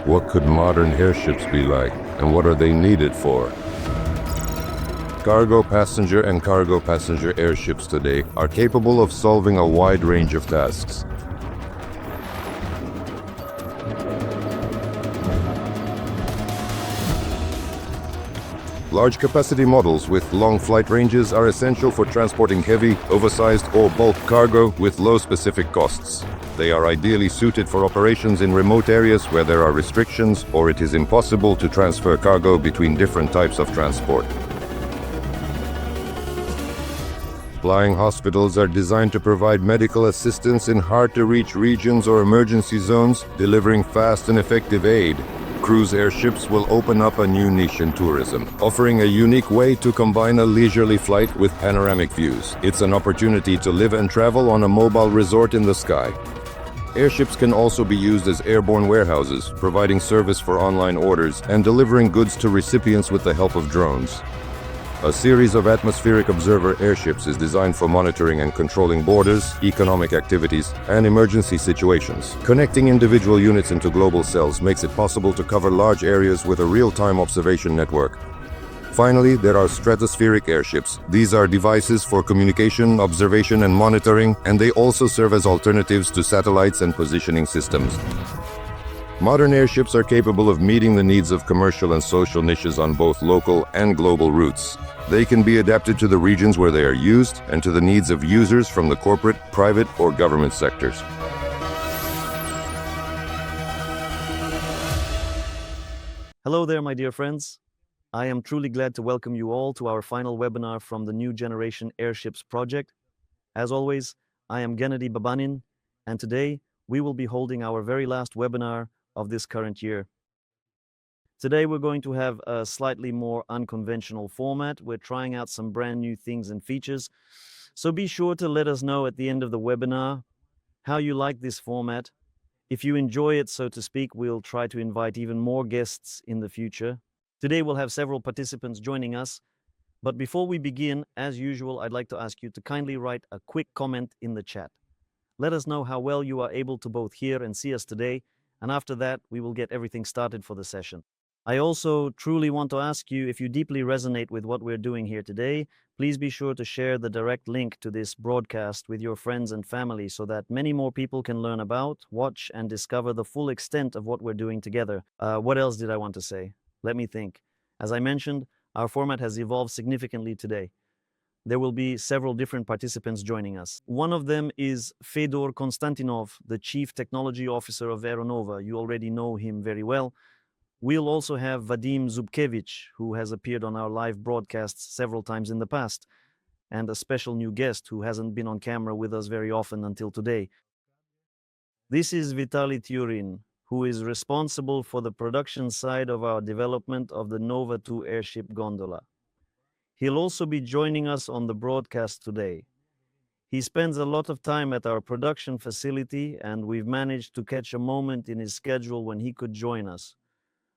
What could modern airships be like, and what are they needed for? Cargo passenger and cargo passenger airships today are capable of solving a wide range of tasks. Large capacity models with long flight ranges are essential for transporting heavy, oversized or bulk cargo with low specific costs. They are ideally suited for operations in remote areas where there are restrictions or it is impossible to transfer cargo between different types of transport. Flying hospitals are designed to provide medical assistance in hard-to-reach regions or emergency zones, delivering fast and effective aid. Cruise airships will open up a new niche in tourism, offering a unique way to combine a leisurely flight with panoramic views. It's an opportunity to live and travel on a mobile resort in the sky. Airships can also be used as airborne warehouses, providing service for online orders and delivering goods to recipients with the help of drones. A series of atmospheric observer airships is designed for monitoring and controlling borders, economic activities, and emergency situations. Connecting individual units into global cells makes it possible to cover large areas with a real-time observation network. Finally, there are stratospheric airships. These are devices for communication, observation, and monitoring, and they also serve as alternatives to satellites and positioning systems. Modern airships are capable of meeting the needs of commercial and social niches on both local and global routes. They can be adapted to the regions where they are used and to the needs of users from the corporate, private, or government sectors. Hello there, my dear friends. I am truly glad to welcome you all to our final webinar from the new Generation Airships project. As always, I am Gennady Babanin, and today we will be holding our very last webinar of this current year. Today we're going to have a slightly more unconventional format. We're trying out some brand new things and features. So be sure to let us know at the end of the webinar how you like this format. If you enjoy it, so to speak, we'll try to invite even more guests in the future. Today we'll have several participants joining us. But before we begin, as usual, I'd like to ask you to kindly write a quick comment in the chat. Let us know how well you are able to both hear and see us today, and after that, we will get everything started for the session. I also truly want to ask you, if you deeply resonate with what we're doing here today, please be sure to share the direct link to this broadcast with your friends and family so that many more people can learn about, watch, and discover the full extent of what we're doing together. What else did I want to say? Let me think. As I mentioned, our format has evolved significantly today. There will be several different participants joining us. One of them is Fedor Konstantinov, the Chief Technology Officer of AERONOVA. You already know him very well. We'll also have Vadim Zubkevich, who has appeared on our live broadcasts several times in the past, and a special new guest who hasn't been on camera with us very often until today. This is Vitaly Tyurin, who is responsible for the production side of our development of the Nova 2 airship gondola. He'll also be joining us on the broadcast today. He spends a lot of time at our production facility, and we've managed to catch a moment in his schedule when he could join us,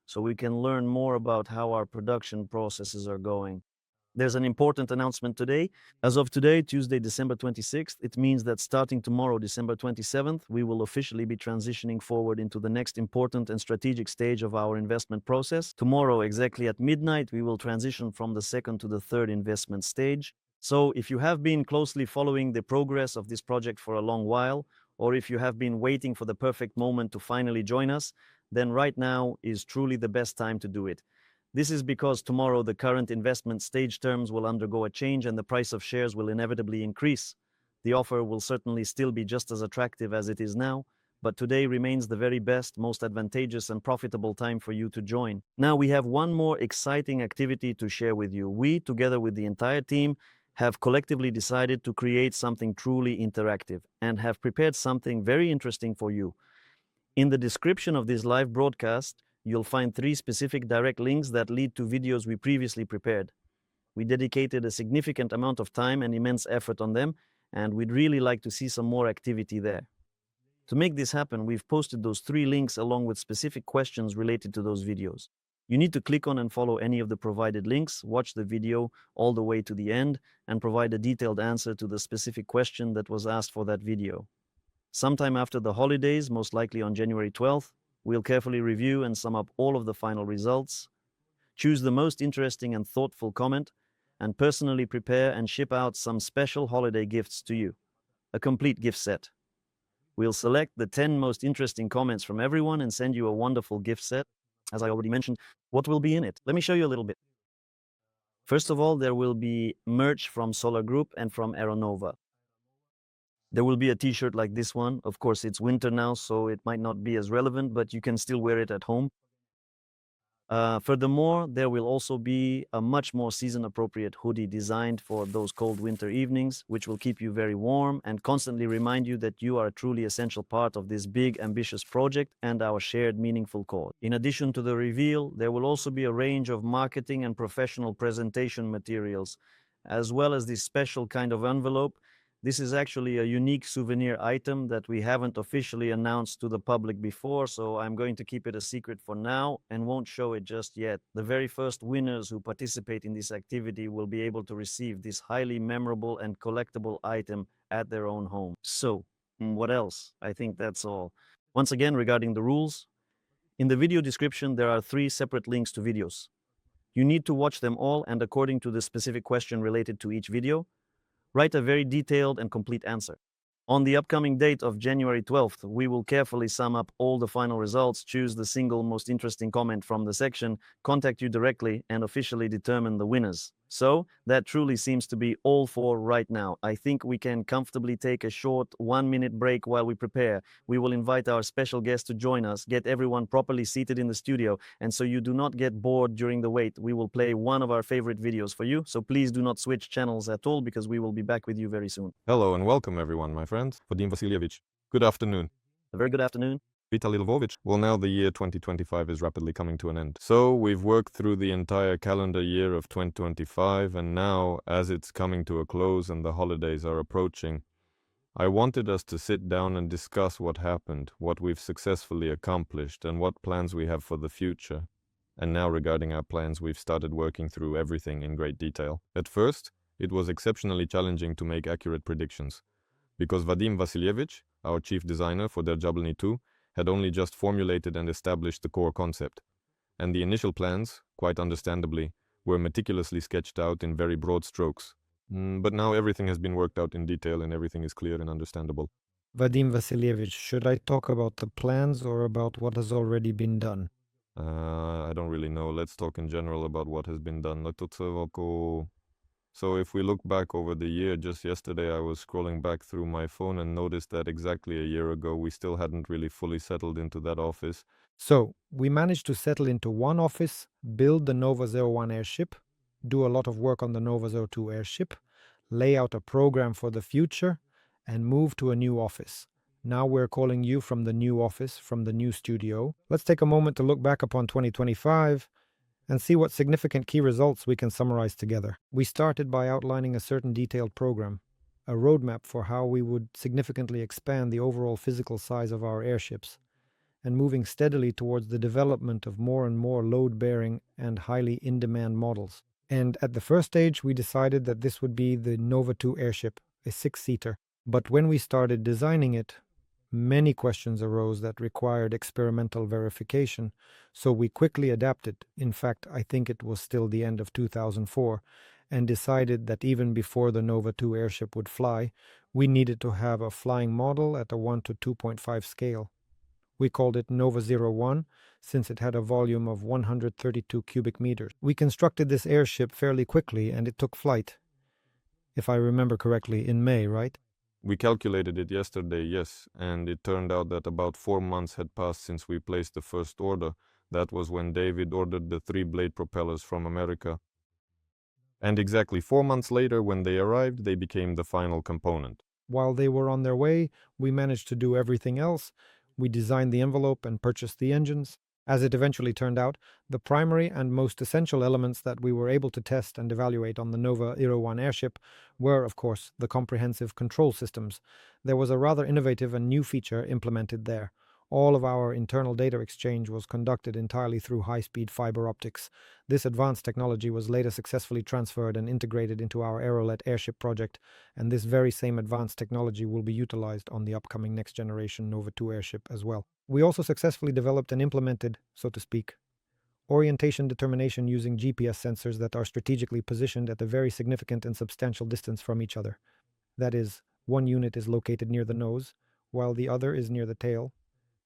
so we can learn more about how our production processes are going. There's an important announcement today. As of today, Tuesday, December 26th, it means that starting tomorrow, December 27th, we will officially be transitioning forward into the next important and strategic stage of our investment process. Tomorrow, exactly at midnight, we will transition from the second to the third investment stage. So if you have been closely following the progress of this project for a long while, or if you have been waiting for the perfect moment to finally join us, then right now is truly the best time to do it. This is because tomorrow the current investment stage terms will undergo a change and the price of shares will inevitably increase. The offer will certainly still be just as attractive as it is now, but today remains the very best, most advantageous and profitable time for you to join. Now we have one more exciting activity to share with you. We, together with the entire team, have collectively decided to create something truly interactive and have prepared something very interesting for you. In the description of this live broadcast, you'll find 3 specific direct links that lead to videos we previously prepared. We dedicated a significant amount of time and immense effort on them, and we'd really like to see some more activity there. To make this happen, we've posted those 3 links along with specific questions related to those videos. You need to click on and follow any of the provided links, watch the video all the way to the end, and provide a detailed answer to the specific question that was asked for that video. Sometime after the holidays, most likely on January 12th, We'll carefully review and sum up all of the final results, choose the most interesting and thoughtful comment, and personally prepare and ship out some special holiday gifts to you. A complete gift set. We'll select the 10 most interesting comments from everyone and send you a wonderful gift set. As I already mentioned, what will be in it? Let me show you a little bit. First of all, there will be merch from Solar Group and from AERONOVA. There will be a t-shirt like this one. Of course, it's winter now, so it might not be as relevant, but you can still wear it at home. Furthermore, there will also be a much more season-appropriate hoodie designed for those cold winter evenings, which will keep you very warm and constantly remind you that you are a truly essential part of this big, ambitious project and our shared meaningful cause. In addition to the reveal, there will also be a range of marketing and professional presentation materials, as well as this special kind of envelope. This is actually a unique souvenir item that we haven't officially announced to the public before, so I'm going to keep it a secret for now and won't show it just yet. The very first winners who participate in this activity will be able to receive this highly memorable and collectible item at their own home. So, what else? I think that's all. Once again, regarding the rules, in the video description there are 3 separate links to videos. You need to watch them all, and according to the specific question related to each video, write a very detailed and complete answer. On the upcoming date of January 12th, we will carefully sum up all the final results, choose the single most interesting comment from the section, contact you directly, and officially determine the winners. So, that truly seems to be all for right now. I think we can comfortably take a short 1-minute break while we prepare. We will invite our special guest to join us, get everyone properly seated in the studio, and so you do not get bored during the wait, we will play one of our favorite videos for you, so please do not switch channels at all because we will be back with you very soon. Hello and welcome everyone, my friends. Vadim Vasilyevich. Good afternoon. A very good afternoon. Vitaly Lvovich. Well, now the year 2025 is rapidly coming to an end. So we've worked through the entire calendar year of 2025, and now, as it's coming to a close and the holidays are approaching, I wanted us to sit down and discuss what happened, what we've successfully accomplished, and what plans we have for the future. And now regarding our plans, we've started working through everything in great detail. At first, it was exceptionally challenging to make accurate predictions, because Vadim Vasilyevich, our chief designer for Derjablny 2, had only just formulated and established the core concept, and the initial plans, quite understandably, were meticulously sketched out in very broad strokes. But now everything has been worked out in detail and everything is clear and understandable. Vadim Vasilyevich, should I talk about the plans or about what has already been done? I don't really know. Let's talk in general about what has been done. So if we look back over the year, just yesterday I was scrolling back through my phone and noticed that exactly a year ago we still hadn't really fully settled into that office. So, we managed to settle into one office, build the Nova 01 airship, do a lot of work on the Nova 02 airship, lay out a program for the future, and move to a new office. Now we're calling you from the new office, from the new studio. Let's take a moment to look back upon 2025 and see what significant key results we can summarize together. We started by outlining a certain detailed program, a roadmap for how we would significantly expand the overall physical size of our airships, and moving steadily towards the development of more and more load-bearing and highly in-demand models. And at the first stage, we decided that this would be the Nova 2 airship, a 6-seater. But when we started designing it, many questions arose that required experimental verification, so we quickly adapted. In fact, I think it was still the end of 2004, and decided that even before the Nova 2 airship would fly, we needed to have a flying model at a 1:2.5 scale. We called it Nova 01 since it had a volume of 132 cubic meters. We constructed this airship fairly quickly and it took flight, if I remember correctly, in May, right? We calculated it yesterday, yes, and it turned out that about 4 months had passed since we placed the first order. That was when David ordered the 3-blade propellers from America. And exactly 4 months later, when they arrived, they became the final component. While they were on their way, we managed to do everything else. We designed the envelope and purchased the engines. As it eventually turned out, the primary and most essential elements that we were able to test and evaluate on the Nova 01 airship were, of course, the comprehensive control systems. There was a rather innovative and new feature implemented there. All of our internal data exchange was conducted entirely through high-speed fiber optics. This advanced technology was later successfully transferred and integrated into our Aerolet airship project, and this very same advanced technology will be utilized on the upcoming next-generation Nova 2 airship as well. We also successfully developed and implemented, so to speak, orientation determination using GPS sensors that are strategically positioned at a very significant and substantial distance from each other. That is, one unit is located near the nose, while the other is near the tail,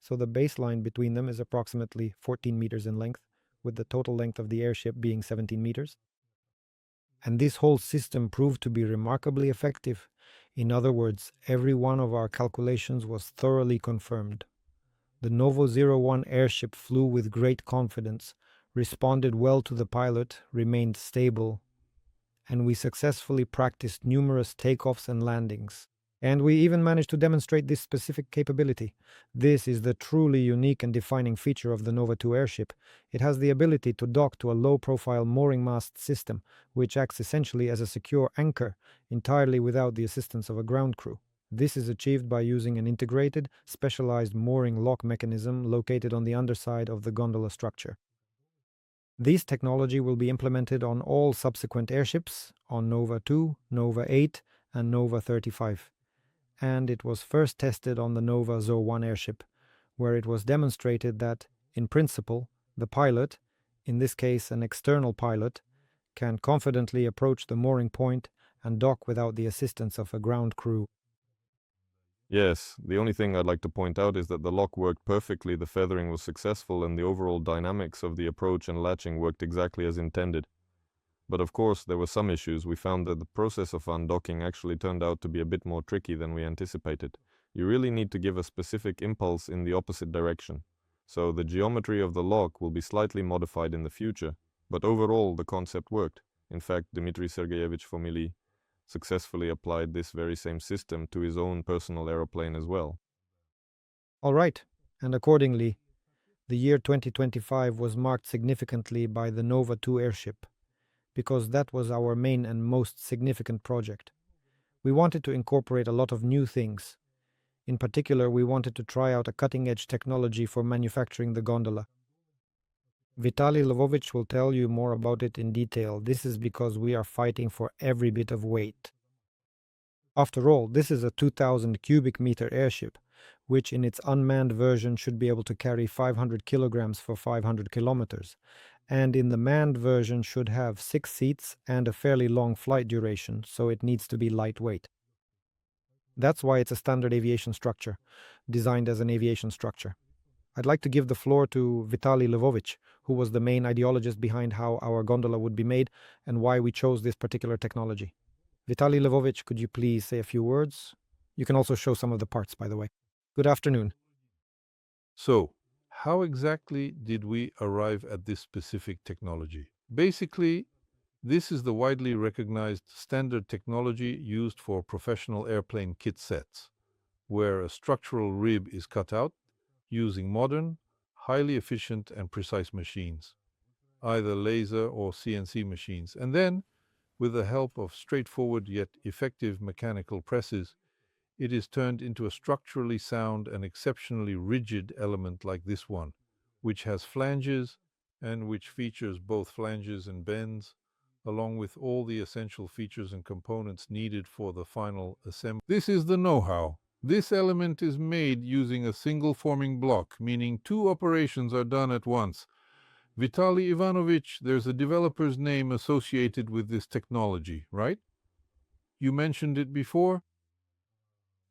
so the baseline between them is approximately 14 meters in length, with the total length of the airship being 17 meters. And this whole system proved to be remarkably effective. In other words, every one of our calculations was thoroughly confirmed. The Novo 01 airship flew with great confidence, responded well to the pilot, remained stable, and we successfully practiced numerous takeoffs and landings. And we even managed to demonstrate this specific capability. This is the truly unique and defining feature of the Nova 2 airship. It has the ability to dock to a low-profile mooring mast system, which acts essentially as a secure anchor, entirely without the assistance of a ground crew. This is achieved by using an integrated, specialized mooring lock mechanism located on the underside of the gondola structure. This technology will be implemented on all subsequent airships, on Nova 2, Nova 8, and Nova 35. And it was first tested on the Nova 01 airship, where it was demonstrated that, in principle, the pilot, in this case an external pilot, can confidently approach the mooring point and dock without the assistance of a ground crew. Yes, the only thing I'd like to point out is that the lock worked perfectly, the feathering was successful, and the overall dynamics of the approach and latching worked exactly as intended. But of course, there were some issues. We found that the process of undocking actually turned out to be a bit more tricky than we anticipated. You really need to give a specific impulse in the opposite direction. So the geometry of the lock will be slightly modified in the future, but overall the concept worked. In fact, Dmitry Sergeyevich Fomily successfully applied this very same system to his own personal aeroplane as well. All right, and accordingly, the year 2025 was marked significantly by the Nova 2 airship, because that was our main and most significant project. We wanted to incorporate a lot of new things. In particular, we wanted to try out a cutting-edge technology for manufacturing the gondola. Vitaly Lvovich will tell you more about it in detail. This is because we are fighting for every bit of weight. After all, this is a 2,000 cubic meter airship, which in its unmanned version should be able to carry 500 kilograms for 500 kilometers, and in the manned version should have 6 seats and a fairly long flight duration, so it needs to be lightweight. That's why it's a standard aviation structure, designed as an aviation structure. I'd like to give the floor to Vitaly Lvovich, who was the main ideologist behind how our gondola would be made and why we chose this particular technology. Vitaly Lvovich, could you please say a few words? You can also show some of the parts, by the way. Good afternoon. So, how exactly did we arrive at this specific technology? Basically, this is the widely recognized standard technology used for professional airplane kit sets, where a structural rib is cut out using modern, highly efficient and precise machines, either laser or CNC machines, and then, with the help of straightforward yet effective mechanical presses, it is turned into a structurally sound and exceptionally rigid element like this one, which has flanges and which features both flanges and bends, along with all the essential features and components needed for the final assembly. This is the know-how. This element is made using a single forming block, meaning 2 operations are done at once. Vitaly Ivanovich, there's a developer's name associated with this technology, right? You mentioned it before?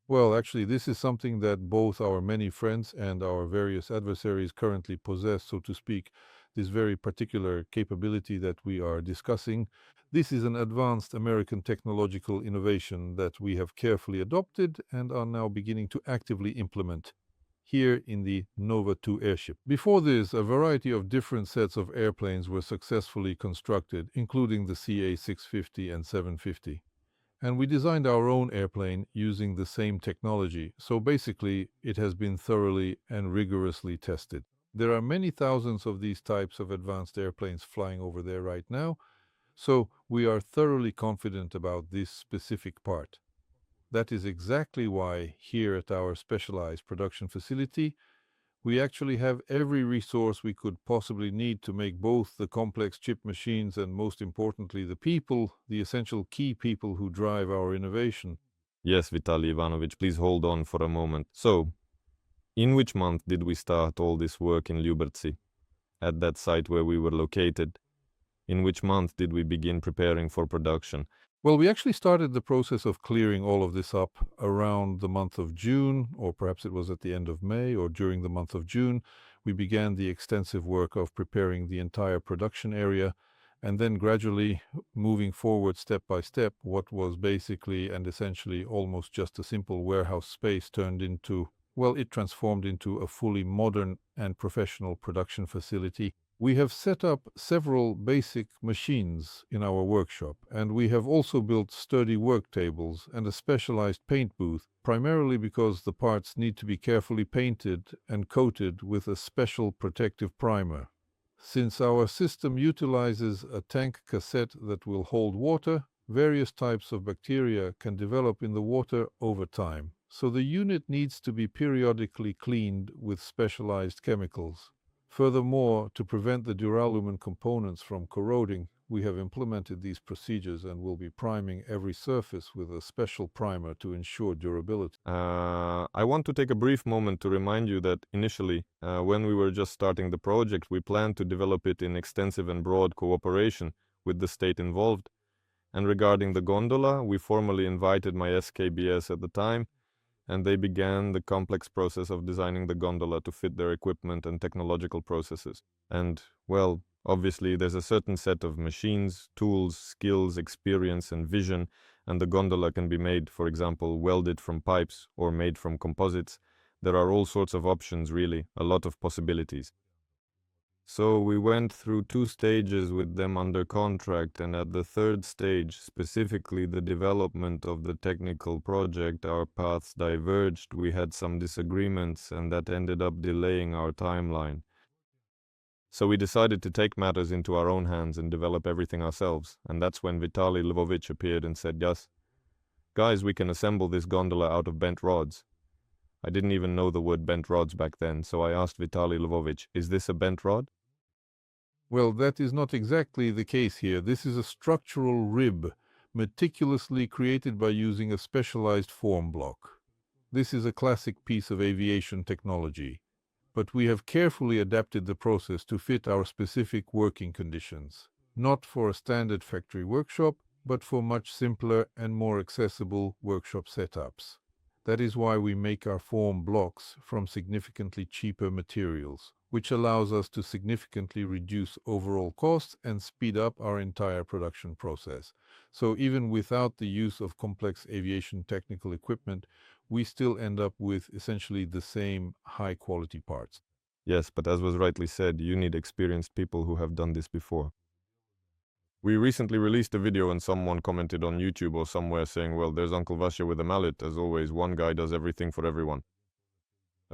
Well, actually, this is something that both our many friends and our various adversaries currently possess, so to speak, this very particular capability that we are discussing. This is an advanced American technological innovation that we have carefully adopted and are now beginning to actively implement here in the Nova 2 airship. Before this, a variety of different sets of airplanes were successfully constructed, including the CA-650 and 750. And we designed our own airplane using the same technology, so basically it has been thoroughly and rigorously tested. There are many thousands of these types of advanced airplanes flying over there right now, so we are thoroughly confident about this specific part. That is exactly why here at our specialized production facility, We actually have every resource we could possibly need to make both the complex chip machines and, most importantly, the people, the essential key people who drive our innovation. Yes, Vitaly Ivanovich, please hold on for a moment. So, in which month did we start all this work in Lyubertsy, at that site where we were located? In which month did we begin preparing for production? Well, we actually started the process of clearing all of this up around the month of June, or perhaps it was at the end of May or during the month of June. We began the extensive work of preparing the entire production area, and then gradually moving forward step by step, what was basically and essentially almost just a simple warehouse space it transformed into a fully modern and professional production facility. We have set up several basic machines in our workshop, and we have also built sturdy work tables and a specialized paint booth, primarily because the parts need to be carefully painted and coated with a special protective primer. Since our system utilizes a tank cassette that will hold water, various types of bacteria can develop in the water over time, so the unit needs to be periodically cleaned with specialized chemicals. Furthermore, to prevent the duralumin components from corroding, we have implemented these procedures and will be priming every surface with a special primer to ensure durability. I want to take a brief moment to remind you that initially, when we were just starting the project, we planned to develop it in extensive and broad cooperation with the state involved. And regarding the gondola, we formally invited my SKBS at the time, and they began the complex process of designing the gondola to fit their equipment and technological processes. And, well, obviously there's a certain set of machines, tools, skills, experience, and vision, and the gondola can be made, for example, welded from pipes or made from composites. There are all sorts of options, really, a lot of possibilities. So we went through 2 stages with them under contract, and at the 3rd stage, specifically the development of the technical project, our paths diverged, we had some disagreements, and that ended up delaying our timeline. So we decided to take matters into our own hands and develop everything ourselves, and that's when Vitaly Lvovich appeared and said, "Yes, guys, we can assemble this gondola out of bent rods." I didn't even know the word bent rods back then, so I asked Vitaly Lvovich, "Is this a bent rod?" Well, that is not exactly the case here. This is a structural rib, meticulously created by using a specialized form block. This is a classic piece of aviation technology, but we have carefully adapted the process to fit our specific working conditions, not for a standard factory workshop, but for much simpler and more accessible workshop setups. That is why we make our form blocks from significantly cheaper materials, which allows us to significantly reduce overall costs and speed up our entire production process. So even without the use of complex aviation technical equipment, we still end up with essentially the same high-quality parts. Yes, but as was rightly said, you need experienced people who have done this before. We recently released a video and someone commented on YouTube or somewhere saying, well, there's Uncle Vasya with a mallet. As always, one guy does everything for everyone.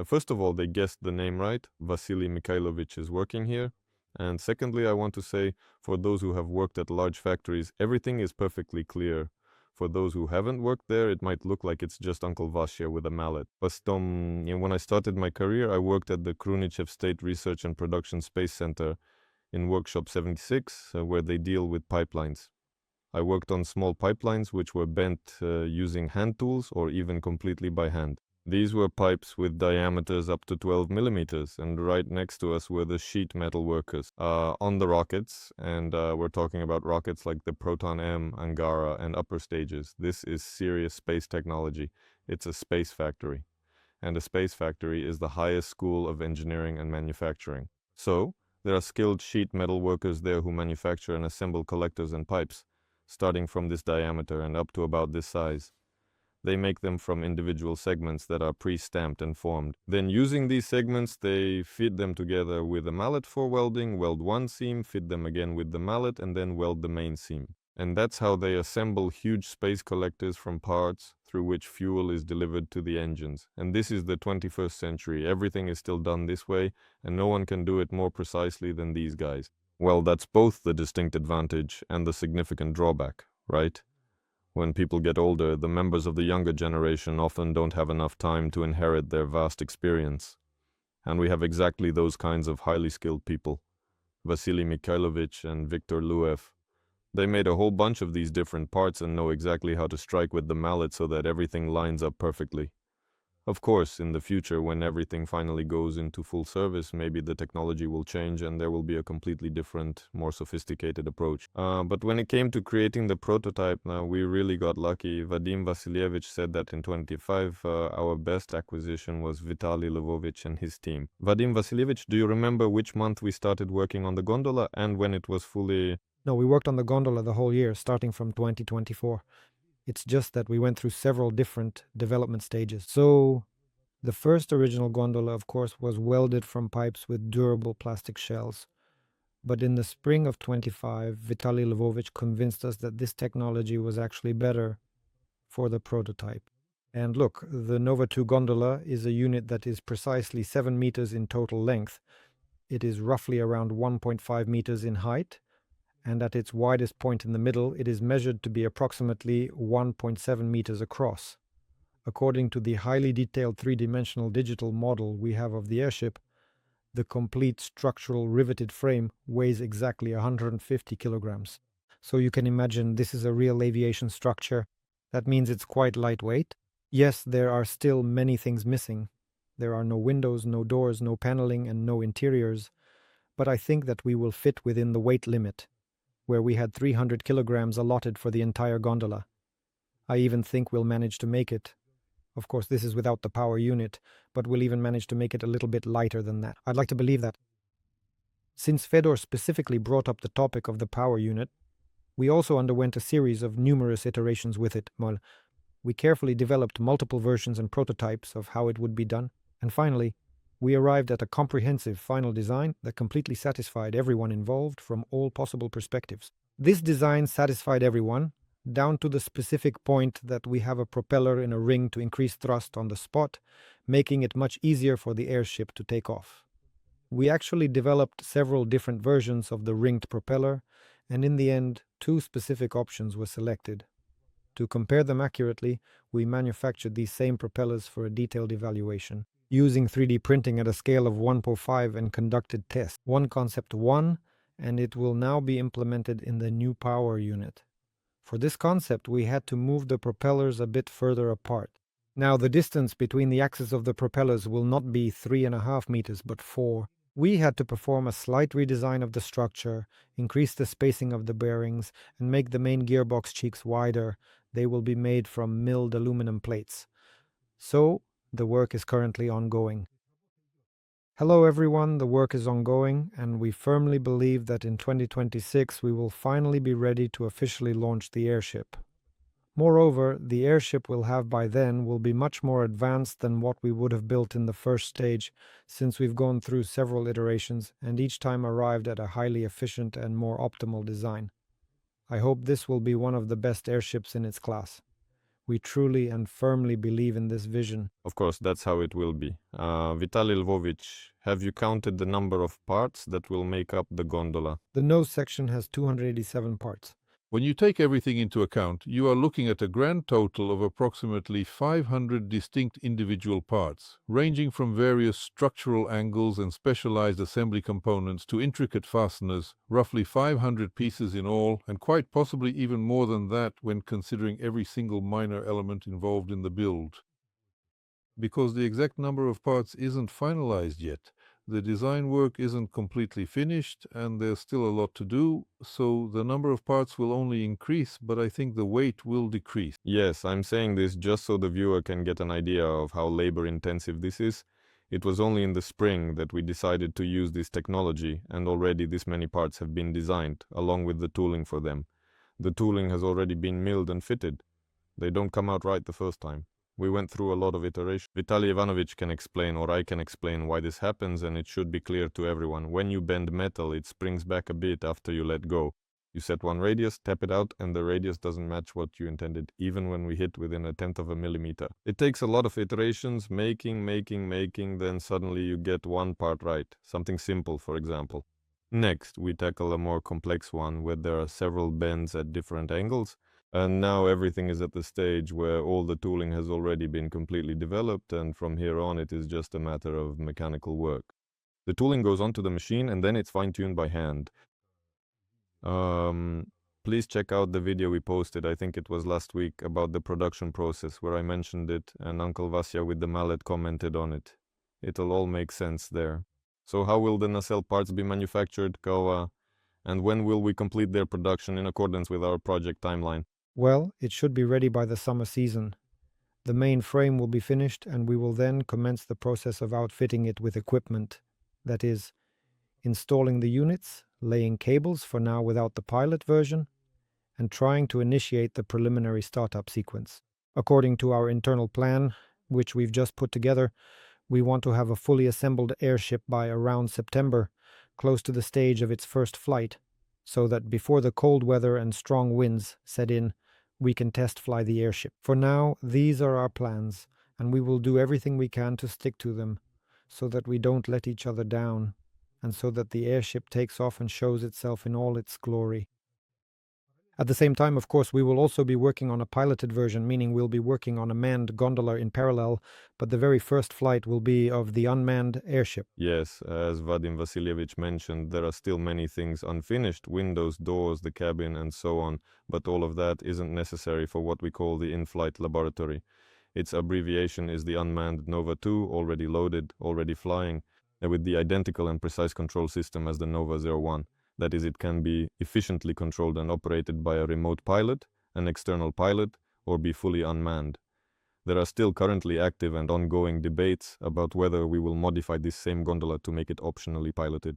First of all, they guessed the name right. Vasily Mikhailovich is working here. And secondly, I want to say, for those who have worked at large factories, everything is perfectly clear. For those who haven't worked there, it might look like it's just Uncle Vasya with a mallet. But when I started my career, I worked at the Krunichev State Research and Production Space Center in Workshop 76, where they deal with pipelines. I worked on small pipelines which were bent using hand tools or even completely by hand. These were pipes with diameters up to 12 millimeters, and right next to us were the sheet metal workers on the rockets, and we're talking about rockets like the Proton M, Angara, and upper stages. This is serious space technology. It's a space factory, and a space factory is the highest school of engineering and manufacturing. So, there are skilled sheet metal workers there who manufacture and assemble collectors and pipes, starting from this diameter and up to about this size. They make them from individual segments that are pre-stamped and formed. Then using these segments, they fit them together with a mallet for welding, weld one seam, fit them again with the mallet, and then weld the main seam. And that's how they assemble huge space collectors from parts through which fuel is delivered to the engines. And this is the 21st century. Everything is still done this way, and no one can do it more precisely than these guys. Well, that's both the distinct advantage and the significant drawback, right? When people get older, the members of the younger generation often don't have enough time to inherit their vast experience. And we have exactly those kinds of highly skilled people. Vasily Mikhailovich and Viktor Luev. They made a whole bunch of these different parts and know exactly how to strike with the mallet so that everything lines up perfectly. Of course, in the future, when everything finally goes into full service, maybe the technology will change and there will be a completely different, more sophisticated approach. But when it came to creating the prototype, we really got lucky. Vadim Vasilyevich said that in 25, our best acquisition was Vitaly Lvovich and his team. Vadim Vasilyevich, do you remember which month we started working on the gondola and when it was fully... No, we worked on the gondola the whole year, starting from 2024. It's just that we went through several different development stages. So, the first original gondola, of course, was welded from pipes with durable plastic shells. But in the spring of 25, Vitaly Lvovich convinced us that this technology was actually better for the prototype. And look, the Nova 2 gondola is a unit that is precisely 7 meters in total length. It is roughly around 1.5 meters in height, and at its widest point in the middle, it is measured to be approximately 1.7 meters across. According to the highly detailed three-dimensional digital model we have of the airship, the complete structural riveted frame weighs exactly 150 kilograms. So you can imagine this is a real aviation structure. That means it's quite lightweight. Yes, there are still many things missing. There are no windows, no doors, no paneling, and no interiors. But I think that we will fit within the weight limit, where we had 300 kilograms allotted for the entire gondola. I even think we'll manage to make it. Of course, this is without the power unit, but we'll even manage to make it a little bit lighter than that. I'd like to believe that. Since Fedor specifically brought up the topic of the power unit, we also underwent a series of numerous iterations with it. We carefully developed multiple versions and prototypes of how it would be done, and finally, we arrived at a comprehensive final design that completely satisfied everyone involved from all possible perspectives. This design satisfied everyone, down to the specific point that we have a propeller in a ring to increase thrust on the spot, making it much easier for the airship to take off. We actually developed several different versions of the ringed propeller, and in the end, 2 specific options were selected. To compare them accurately, we manufactured these same propellers for a detailed evaluation, using 3D printing at a scale of 1/5 and conducted tests. One concept won, and it will now be implemented in the new power unit. For this concept, we had to move the propellers a bit further apart. Now, the distance between the axes of the propellers will not be 3.5 meters, but 4. We had to perform a slight redesign of the structure, increase the spacing of the bearings, and make the main gearbox cheeks wider. They will be made from milled aluminum plates. So, the work is currently ongoing. Hello everyone, the work is ongoing, and we firmly believe that in 2026 we will finally be ready to officially launch the airship. Moreover, the airship will have by then will be much more advanced than what we would have built in the first stage, since we've gone through several iterations and each time arrived at a highly efficient and more optimal design. I hope this will be one of the best airships in its class. We truly and firmly believe in this vision. Of course, that's how it will be. Vitaly Lvovich, have you counted the number of parts that will make up the gondola? The nose section has 287 parts. When you take everything into account, you are looking at a grand total of approximately 500 distinct individual parts, ranging from various structural angles and specialized assembly components to intricate fasteners, roughly 500 pieces in all, and quite possibly even more than that when considering every single minor element involved in the build. Because the exact number of parts isn't finalized yet, the design work isn't completely finished and there's still a lot to do, so the number of parts will only increase, but I think the weight will decrease. Yes, I'm saying this just so the viewer can get an idea of how labor-intensive this is. It was only in the spring that we decided to use this technology, and already this many parts have been designed, along with the tooling for them. The tooling has already been milled and fitted. They don't come out right the first time. We went through a lot of iterations. Vitaly Ivanovich can explain, or I can explain, why this happens, and it should be clear to everyone. When you bend metal, it springs back a bit after you let go. You set one radius, tap it out, and the radius doesn't match what you intended, even when we hit within 1/10 of a millimeter. It takes a lot of iterations, making, then suddenly you get one part right. Something simple, for example. Next, we tackle a more complex one, where there are several bends at different angles, And now everything is at the stage where all the tooling has already been completely developed, and from here on it is just a matter of mechanical work. The tooling goes onto the machine and then it's fine-tuned by hand. Please check out the video we posted, I think it was last week, about the production process where I mentioned it and Uncle Vasya with the mallet commented on it. It'll all make sense there. So how will the nacelle parts be manufactured, Kawa? And when will we complete their production in accordance with our project timeline? Well, it should be ready by the summer season. The main frame will be finished, and we will then commence the process of outfitting it with equipment. That is, installing the units, laying cables for now without the pilot version, and trying to initiate the preliminary startup sequence. According to our internal plan, which we've just put together, we want to have a fully assembled airship by around September, close to the stage of its first flight, so that before the cold weather and strong winds set in, we can test fly the airship. For now, these are our plans, and we will do everything we can to stick to them, so that we don't let each other down, and so that the airship takes off and shows itself in all its glory. At the same time, of course, we will also be working on a piloted version, meaning we'll be working on a manned gondola in parallel, but the very first flight will be of the unmanned airship. Yes, as Vadim Vasilyevich mentioned, there are still many things unfinished, windows, doors, the cabin, and so on, but all of that isn't necessary for what we call the in-flight laboratory. Its abbreviation is the unmanned Nova 2, already loaded, already flying, with the identical and precise control system as the Nova 01. That is, it can be efficiently controlled and operated by a remote pilot, an external pilot, or be fully unmanned. There are still currently active and ongoing debates about whether we will modify this same gondola to make it optionally piloted.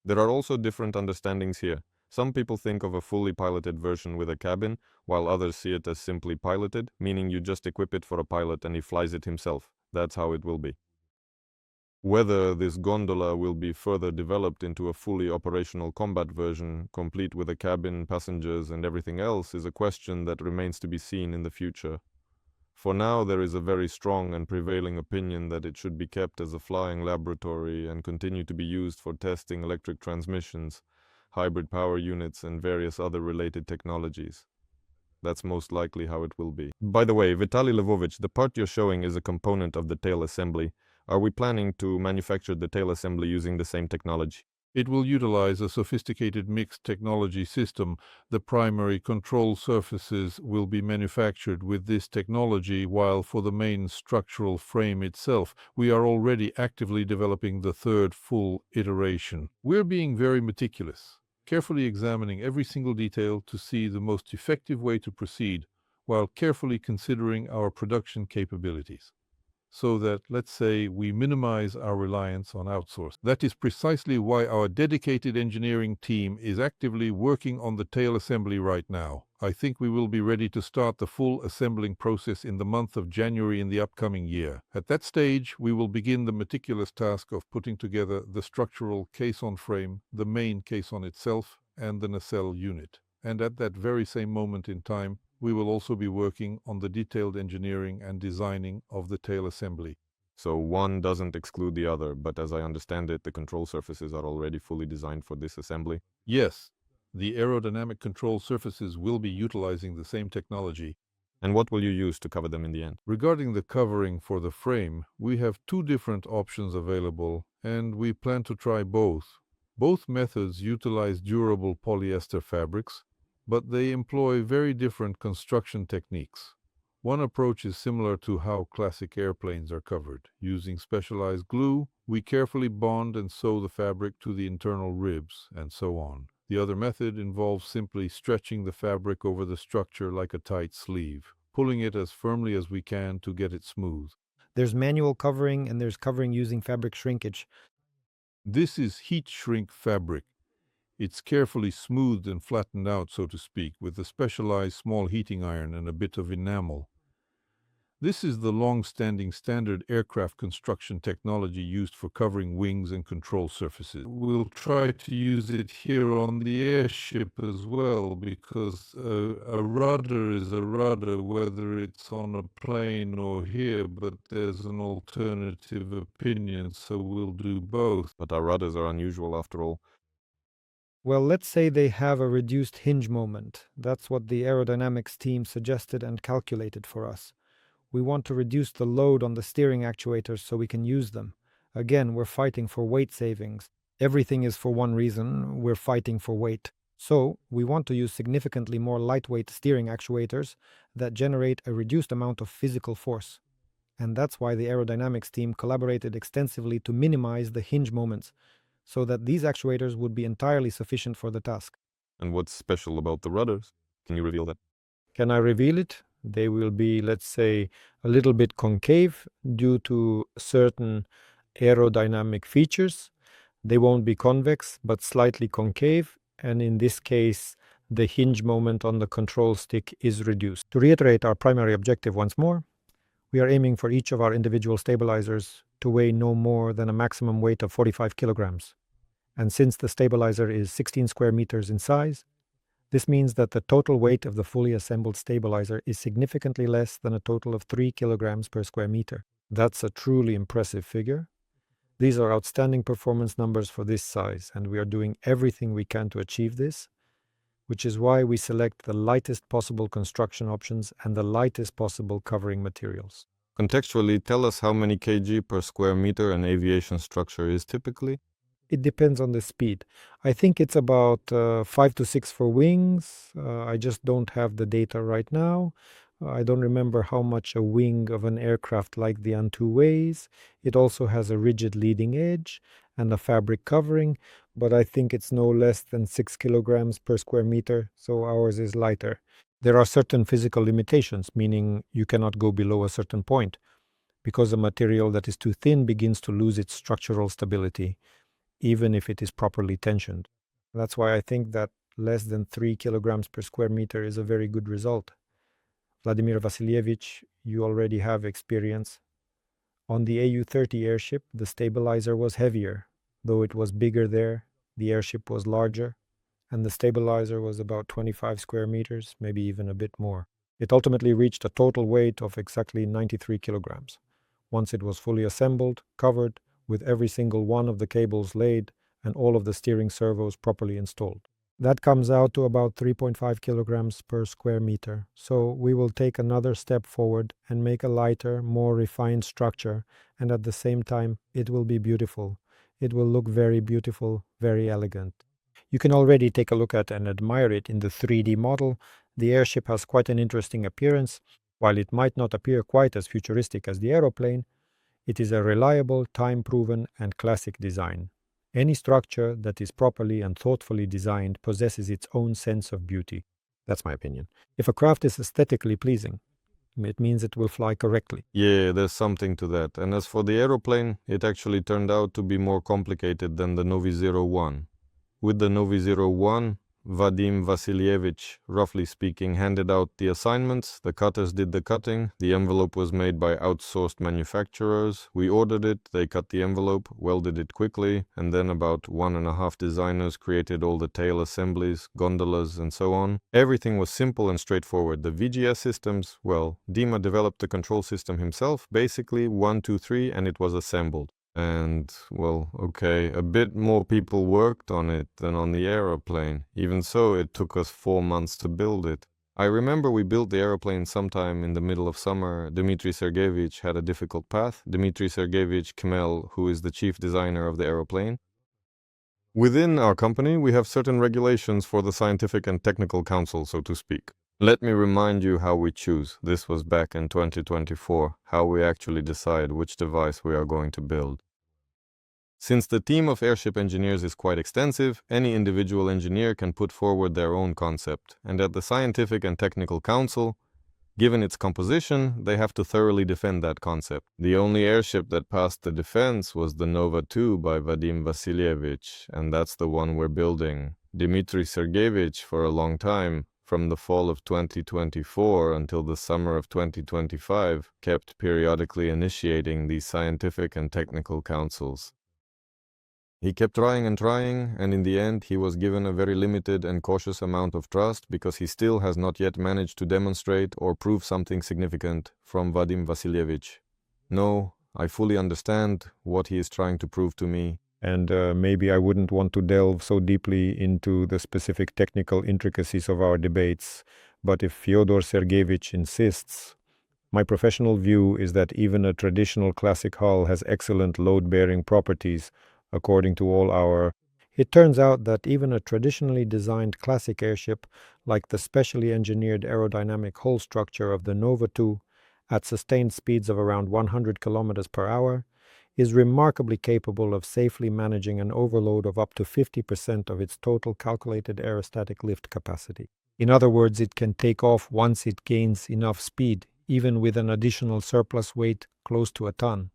There are also different understandings here. Some people think of a fully piloted version with a cabin, while others see it as simply piloted, meaning you just equip it for a pilot and he flies it himself. That's how it will be. Whether this gondola will be further developed into a fully operational combat version, complete with a cabin, passengers, and everything else, is a question that remains to be seen in the future. For now, there is a very strong and prevailing opinion that it should be kept as a flying laboratory and continue to be used for testing electric transmissions, hybrid power units, and various other related technologies. That's most likely how it will be. By the way, Vitaly Lvovich, the part you're showing is a component of the tail assembly. Are we planning to manufacture the tail assembly using the same technology? It will utilize a sophisticated mixed technology system. The primary control surfaces will be manufactured with this technology, while for the main structural frame itself, we are already actively developing the third full iteration. We're being very meticulous, carefully examining every single detail to see the most effective way to proceed, while carefully considering our production capabilities, so that, let's say, we minimize our reliance on outsourcing. That is precisely why our dedicated engineering team is actively working on the tail assembly right now. I think we will be ready to start the full assembling process in the month of January in the upcoming year. At that stage, we will begin the meticulous task of putting together the structural caisson frame, the main caisson itself, and the nacelle unit. And at that very same moment in time, we will also be working on the detailed engineering and designing of the tail assembly. So one doesn't exclude the other, but as I understand it, the control surfaces are already fully designed for this assembly? Yes, the aerodynamic control surfaces will be utilizing the same technology. And what will you use to cover them in the end? Regarding the covering for the frame, we have two different options available, and we plan to try both. Both methods utilize durable polyester fabrics, but they employ very different construction techniques. One approach is similar to how classic airplanes are covered. Using specialized glue, we carefully bond and sew the fabric to the internal ribs, and so on. The other method involves simply stretching the fabric over the structure like a tight sleeve, pulling it as firmly as we can to get it smooth. There's manual covering, and there's covering using fabric shrinkage. This is heat shrink fabric. It's carefully smoothed and flattened out, so to speak, with a specialized small heating iron and a bit of enamel. This is the long-standing standard aircraft construction technology used for covering wings and control surfaces. We'll try to use it here on the airship as well, because a rudder is a rudder, whether it's on a plane or here, but there's an alternative opinion, so we'll do both. But our rudders are unusual after all. Well, let's say they have a reduced hinge moment. That's what the aerodynamics team suggested and calculated for us. We want to reduce the load on the steering actuators so we can use them. Again, we're fighting for weight savings. Everything is for one reason: we're fighting for weight. So, we want to use significantly more lightweight steering actuators that generate a reduced amount of physical force. And that's why the aerodynamics team collaborated extensively to minimize the hinge moments, so that these actuators would be entirely sufficient for the task. And what's special about the rudders? Can you reveal that? Can I reveal it? They will be, let's say, a little bit concave due to certain aerodynamic features. They won't be convex, but slightly concave, and in this case, the hinge moment on the control stick is reduced. To reiterate our primary objective once more, we are aiming for each of our individual stabilizers to weigh no more than a maximum weight of 45 kilograms. And since the stabilizer is 16 square meters in size, this means that the total weight of the fully assembled stabilizer is significantly less than a total of 3 kilograms per square meter. That's a truly impressive figure. These are outstanding performance numbers for this size, and we are doing everything we can to achieve this, which is why we select the lightest possible construction options and the lightest possible covering materials. Contextually, tell us how many kg per square meter an aviation structure is typically? It depends on the speed. I think it's about 5 to 6 for wings. I just don't have the data right now. I don't remember how much a wing of an aircraft like the An-2 weighs. It also has a rigid leading edge and a fabric covering, but I think it's no less than 6 kilograms per square meter, so ours is lighter. There are certain physical limitations, meaning you cannot go below a certain point, because a material that is too thin begins to lose its structural stability, even if it is properly tensioned. That's why I think that less than 3 kilograms per square meter is a very good result. Vladimir Vasilyevich, you already have experience. On the AU-30 airship, the stabilizer was heavier. Though it was bigger there, the airship was larger, and the stabilizer was about 25 square meters, maybe even a bit more. It ultimately reached a total weight of exactly 93 kilograms. Once it was fully assembled, covered, with every single one of the cables laid and all of the steering servos properly installed. That comes out to about 3.5 kilograms per square meter. So we will take another step forward and make a lighter, more refined structure, and at the same time, it will be beautiful. It will look very beautiful, very elegant. You can already take a look at and admire it in the 3D model. The airship has quite an interesting appearance. While it might not appear quite as futuristic as the aeroplane, it is a reliable, time-proven, and classic design. Any structure that is properly and thoughtfully designed possesses its own sense of beauty. That's my opinion. If a craft is aesthetically pleasing, it means it will fly correctly. Yeah, there's something to that. And as for the aeroplane, it actually turned out to be more complicated than the Novi 01. With the Novi 01, Vadim Vasilyevich, roughly speaking, handed out the assignments, the cutters did the cutting, the envelope was made by outsourced manufacturers, we ordered it, they cut the envelope, welded it quickly, and then about 1.5 designers created all the tail assemblies, gondolas, and so on. Everything was simple and straightforward. The VGS systems, well, Dima developed the control system himself, basically 1, 2, 3, and it was assembled. And, well, okay, a bit more people worked on it than on the aeroplane. Even so, it took us 4 months to build it. I remember we built the aeroplane sometime in the middle of summer. Dmitry Sergeyevich had a difficult path. Dmitry Sergeyevich Kmel, who is the chief designer of the aeroplane. Within our company, we have certain regulations for the scientific and technical council, so to speak. Let me remind you how we choose. This was back in 2024, how we actually decide which device we are going to build. Since the team of airship engineers is quite extensive, any individual engineer can put forward their own concept, and at the Scientific and Technical Council, given its composition, they have to thoroughly defend that concept. The only airship that passed the defense was the Nova 2 by Vadim Vasilyevich, and that's the one we're building. Dmitry Sergeyevich, for a long time, from the fall of 2024 until the summer of 2025, kept periodically initiating these scientific and technical councils. He kept trying, and in the end he was given a very limited and cautious amount of trust because he still has not yet managed to demonstrate or prove something significant from Vadim Vasilyevich. No, I fully understand what he is trying to prove to me, and maybe I wouldn't want to delve so deeply into the specific technical intricacies of our debates, but if Fyodor Sergeyevich insists, my professional view is that even a traditional classic hull has excellent load-bearing properties, according to all our... It turns out that even a traditionally designed classic airship, like the specially engineered aerodynamic hull structure of the Nova II, at sustained speeds of around 100 kilometers per hour, is remarkably capable of safely managing an overload of up to 50% of its total calculated aerostatic lift capacity. In other words, it can take off once it gains enough speed, even with an additional surplus weight close to a ton.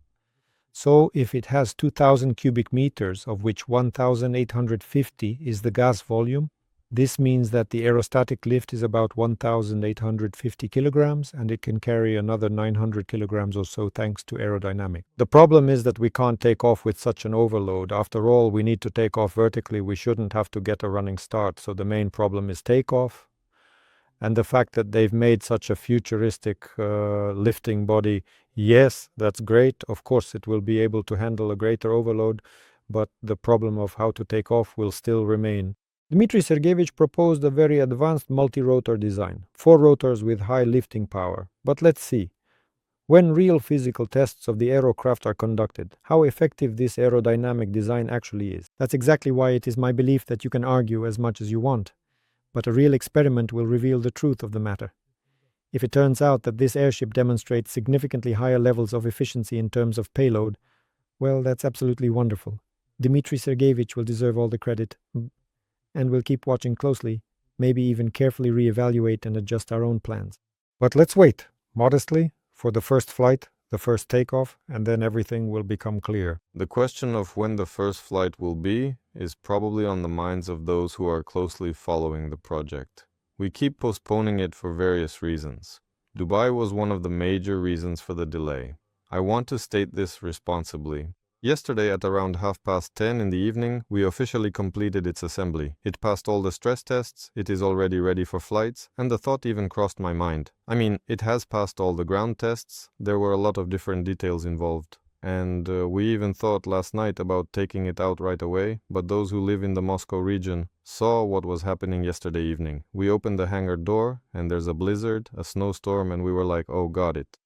So, if it has 2,000 cubic meters, of which 1,850 is the gas volume, this means that the aerostatic lift is about 1,850 kilograms, and it can carry another 900 kilograms or so thanks to aerodynamics. The problem is that we can't take off with such an overload. After all, we need to take off vertically. We shouldn't have to get a running start. So the main problem is takeoff. And the fact that they've made such a futuristic lifting body, yes, that's great. Of course, it will be able to handle a greater overload, but the problem of how to take off will still remain. Dmitry Sergeyevich proposed a very advanced multi-rotor design, 4 rotors with high lifting power. But let's see. When real physical tests of the aerocraft are conducted, how effective this aerodynamic design actually is. That's exactly why it is my belief that you can argue as much as you want, but a real experiment will reveal the truth of the matter. If it turns out that this airship demonstrates significantly higher levels of efficiency in terms of payload, well, that's absolutely wonderful. Dmitry Sergeyevich will deserve all the credit, and we'll keep watching closely, maybe even carefully reevaluate and adjust our own plans. But let's wait, modestly, for the first flight, the first takeoff, and then everything will become clear. The question of when the first flight will be is probably on the minds of those who are closely following the project. We keep postponing it for various reasons. Dubai was one of the major reasons for the delay. I want to state this responsibly. Yesterday at around 10:30 in the evening, we officially completed its assembly. It passed all the stress tests, it is already ready for flights, and the thought even crossed my mind. I mean, it has passed all the ground tests, there were a lot of different details involved. And we even thought last night about taking it out right away, but those who live in the Moscow region saw what was happening yesterday evening. We opened the hangar door, and there's a blizzard, a snowstorm, and we were like, oh, got it.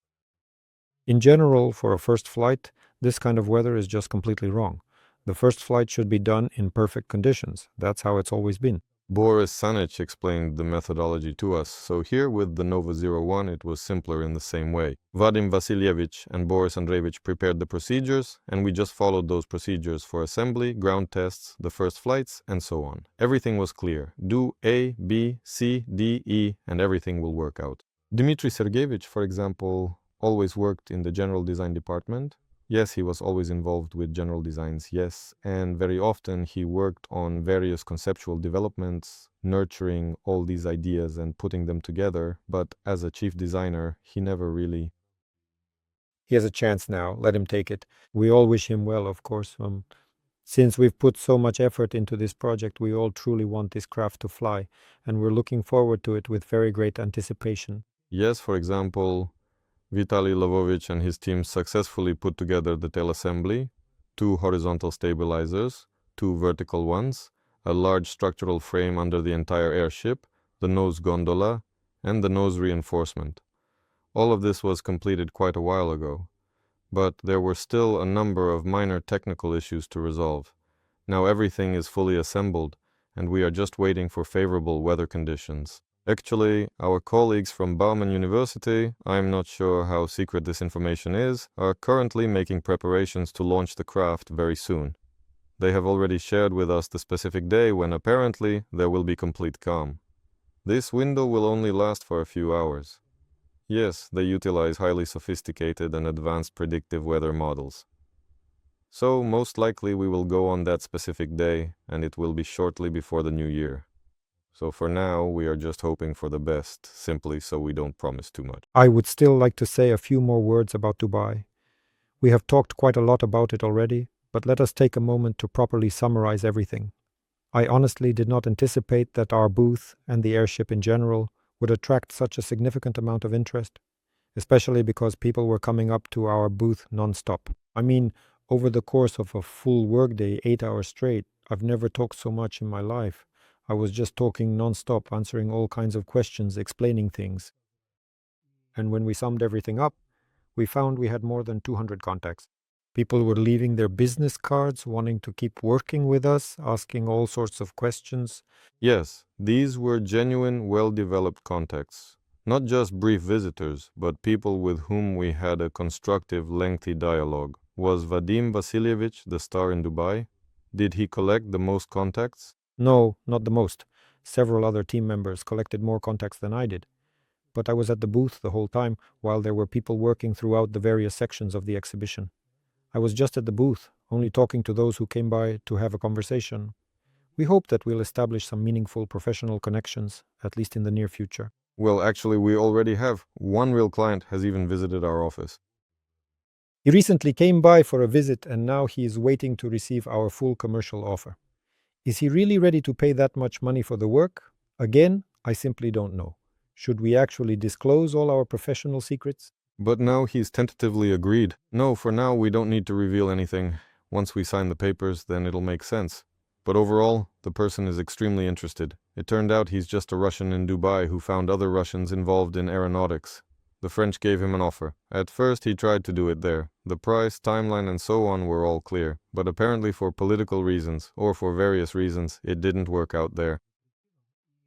In general, for a first flight, this kind of weather is just completely wrong. The first flight should be done in perfect conditions. That's how it's always been. Boris Sanich explained the methodology to us, so here with the Nova 01 it was simpler in the same way. Vadim Vasilyevich and Boris Andreevich prepared the procedures, and we just followed those procedures for assembly, ground tests, the first flights, and so on. Everything was clear. Do A, B, C, D, E, and everything will work out. Dmitry Sergeyevich, for example, always worked in the general design department. Yes, he was always involved with general designs, yes, and very often he worked on various conceptual developments, nurturing all these ideas and putting them together, but as a chief designer, he never really... He has a chance now, let him take it. We all wish him well, of course. Since we've put so much effort into this project, we all truly want this craft to fly, and we're looking forward to it with very great anticipation. Yes, for example, Vitaly Lvovich and his team successfully put together the tail assembly, 2 horizontal stabilizers, 2 vertical ones, a large structural frame under the entire airship, the nose gondola, and the nose reinforcement. All of this was completed quite a while ago, but there were still a number of minor technical issues to resolve. Now everything is fully assembled, and we are just waiting for favorable weather conditions. Actually, our colleagues from Bauman University, I'm not sure how secret this information is, are currently making preparations to launch the craft very soon. They have already shared with us the specific day when apparently there will be complete calm. This window will only last for a few hours. Yes, they utilize highly sophisticated and advanced predictive weather models. So most likely we will go on that specific day, and it will be shortly before the new year. So for now, we are just hoping for the best, simply so we don't promise too much. I would still like to say a few more words about Dubai. We have talked quite a lot about it already, but let us take a moment to properly summarize everything. I honestly did not anticipate that our booth and the airship in general would attract such a significant amount of interest, especially because people were coming up to our booth non-stop. I mean, Over the course of a full workday, 8 hours straight, I've never talked so much in my life. I was just talking non-stop, answering all kinds of questions, explaining things. And when we summed everything up, we found we had more than 200 contacts. People were leaving their business cards, wanting to keep working with us, asking all sorts of questions. Yes, these were genuine, well-developed contacts. Not just brief visitors, but people with whom we had a constructive, lengthy dialogue. Was Vadim Vasilyevich the star in Dubai? Did he collect the most contacts? No, not the most. Several other team members collected more contacts than I did. But I was at the booth the whole time, while there were people working throughout the various sections of the exhibition. I was just at the booth, only talking to those who came by to have a conversation. We hope that we'll establish some meaningful professional connections, at least in the near future. Well, actually, we already have. One real client has even visited our office. He recently came by for a visit, and now he is waiting to receive our full commercial offer. Is he really ready to pay that much money for the work? Again, I simply don't know. Should we actually disclose all our professional secrets? But now he's tentatively agreed. No, for now we don't need to reveal anything. Once we sign the papers, then it'll make sense. But overall, the person is extremely interested. It turned out he's just a Russian in Dubai who found other Russians involved in aeronautics. The French gave him an offer. At first he tried to do it there. The price, timeline and so on were all clear. But apparently for political reasons, or for various reasons, it didn't work out there.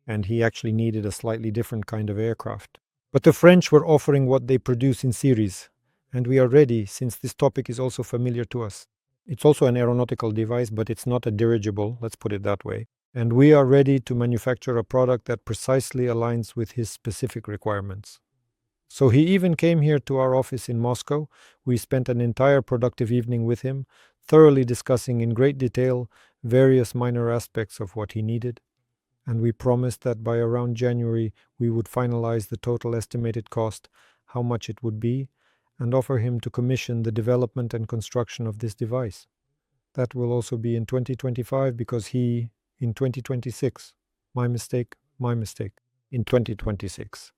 And he actually needed a slightly different kind of aircraft. But the French were offering what they produce in series, and we are ready, since this topic is also familiar to us. It's also an aeronautical device, but it's not a dirigible, let's put it that way. And we are ready to manufacture a product that precisely aligns with his specific requirements. So he even came here to our office in Moscow. We spent an entire productive evening with him, thoroughly discussing in great detail various minor aspects of what he needed. And we promised that by around January we would finalize the total estimated cost, how much it would be, and offer him to commission the development and construction of this device. That will also be in 2025 because he, in 2026. My mistake, in 2026.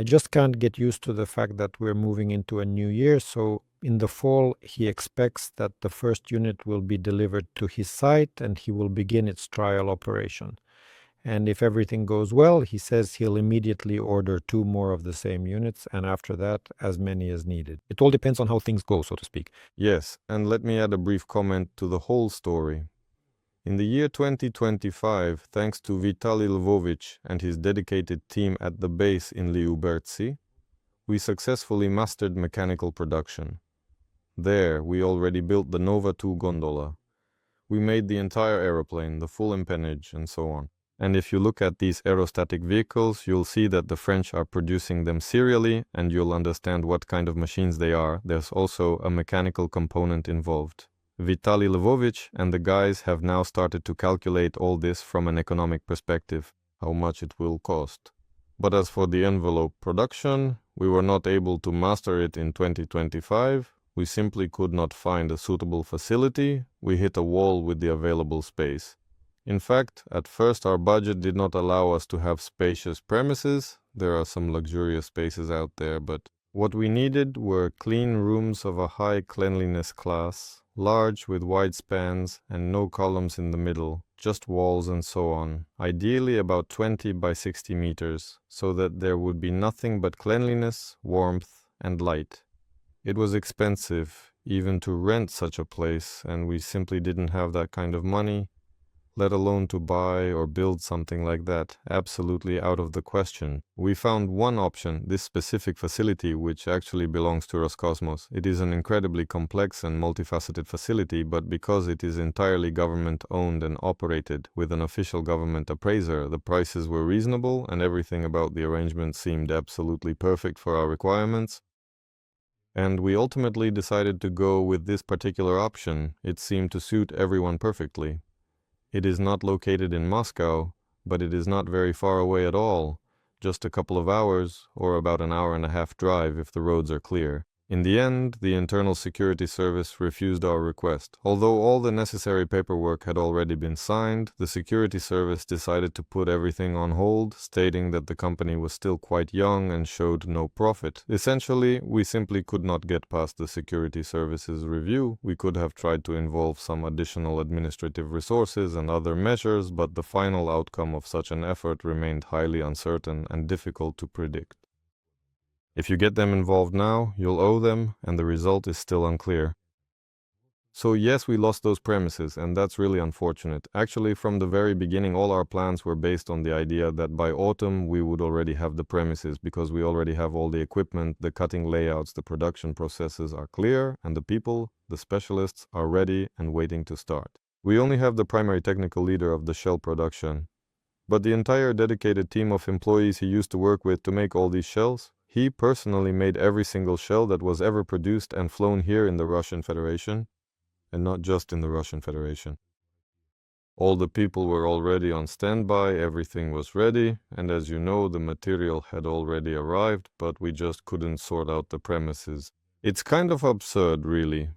I just can't get used to the fact that we're moving into a new year, so in the fall he expects that the first unit will be delivered to his site and he will begin its trial operation. And if everything goes well, he says he'll immediately order 2 more of the same units, and after that, as many as needed. It all depends on how things go, so to speak. Yes, and let me add a brief comment to the whole story. In the year 2025, thanks to Vitaly Lvovich and his dedicated team at the base in Lyubertsy, we successfully mastered mechanical production. There, we already built the Nova 2 gondola. We made the entire aeroplane, the full empennage, and so on. And if you look at these aerostatic vehicles, you'll see that the French are producing them serially, and you'll understand what kind of machines they are. There's also a mechanical component involved. Vitaly Lvovich and the guys have now started to calculate all this from an economic perspective, how much it will cost. But as for the envelope production, we were not able to master it in 2025. We simply could not find a suitable facility. We hit a wall with the available space. In fact, at first our budget did not allow us to have spacious premises. There are some luxurious spaces out there, but what we needed were clean rooms of a high cleanliness class, large with wide spans and no columns in the middle, just walls and so on, ideally about 20 by 60 meters, so that there would be nothing but cleanliness, warmth, and light. It was expensive even to rent such a place, and we simply didn't have that kind of money, let alone to buy or build something like that, absolutely out of the question. We found one option, this specific facility, which actually belongs to Roscosmos. It is an incredibly complex and multifaceted facility, but because it is entirely government-owned and operated with an official government appraiser, the prices were reasonable and everything about the arrangement seemed absolutely perfect for our requirements. And we ultimately decided to go with this particular option. It seemed to suit everyone perfectly. It is not located in Moscow, but it is not very far away at all, just a couple of hours or about an hour and a half drive if the roads are clear. In the end, the Internal Security Service refused our request. Although all the necessary paperwork had already been signed, the Security Service decided to put everything on hold, stating that the company was still quite young and showed no profit. Essentially, we simply could not get past the Security Service's review. We could have tried to involve some additional administrative resources and other measures, but the final outcome of such an effort remained highly uncertain and difficult to predict. If you get them involved now, you'll owe them, and the result is still unclear. So yes, we lost those premises, and that's really unfortunate. Actually, from the very beginning, all our plans were based on the idea that by autumn we would already have the premises, because we already have all the equipment, the cutting layouts, the production processes are clear, and the people, the specialists, are ready and waiting to start. We only have the primary technical leader of the shell production, but the entire dedicated team of employees he used to work with to make all these shells, he personally made every single shell that was ever produced and flown here in the Russian Federation, and not just in the Russian Federation. All the people were already on standby, everything was ready, and as you know, the material had already arrived, but we just couldn't sort out the premises. It's kind of absurd, really.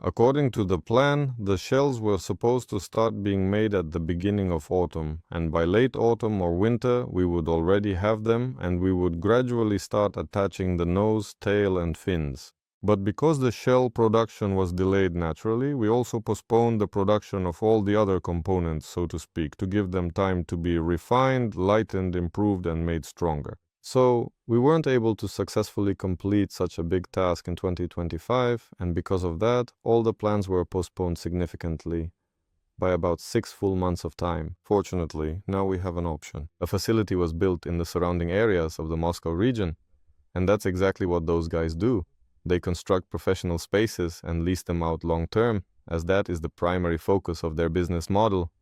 According to the plan, the shells were supposed to start being made at the beginning of autumn, and by late autumn or winter we would already have them, and we would gradually start attaching the nose, tail and fins. But because the shell production was delayed naturally, we also postponed the production of all the other components, so to speak, to give them time to be refined, lightened, improved and made stronger. So, we weren't able to successfully complete such a big task in 2025, and because of that, all the plans were postponed significantly by about 6 full months of time. Fortunately, now we have an option. A facility was built in the surrounding areas of the Moscow region, and that's exactly what those guys do. They construct professional spaces and lease them out long term, as that is the primary focus of their business model.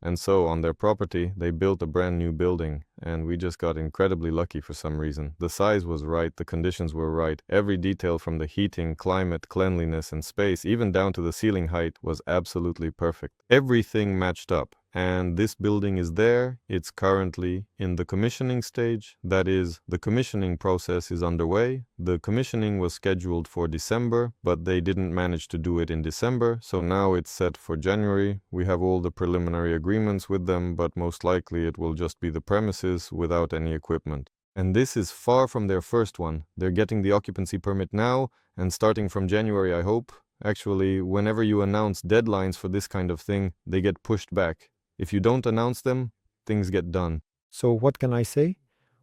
And so, on their property, they built a brand new building, and we just got incredibly lucky for some reason. The size was right, the conditions were right, every detail from the heating, climate, cleanliness, and space, even down to the ceiling height, was absolutely perfect. Everything matched up, and this building is there. It's currently in the commissioning stage. That is, the commissioning process is underway. The commissioning was scheduled for December, but they didn't manage to do it in December, so now it's set for January. We have all the preliminary agreements with them, but most likely it will just be the premises without any equipment. And this is far from their first one. They're getting the occupancy permit now, and starting from January, I hope. Actually, whenever you announce deadlines for this kind of thing, they get pushed back. If you don't announce them, things get done. So what can I say?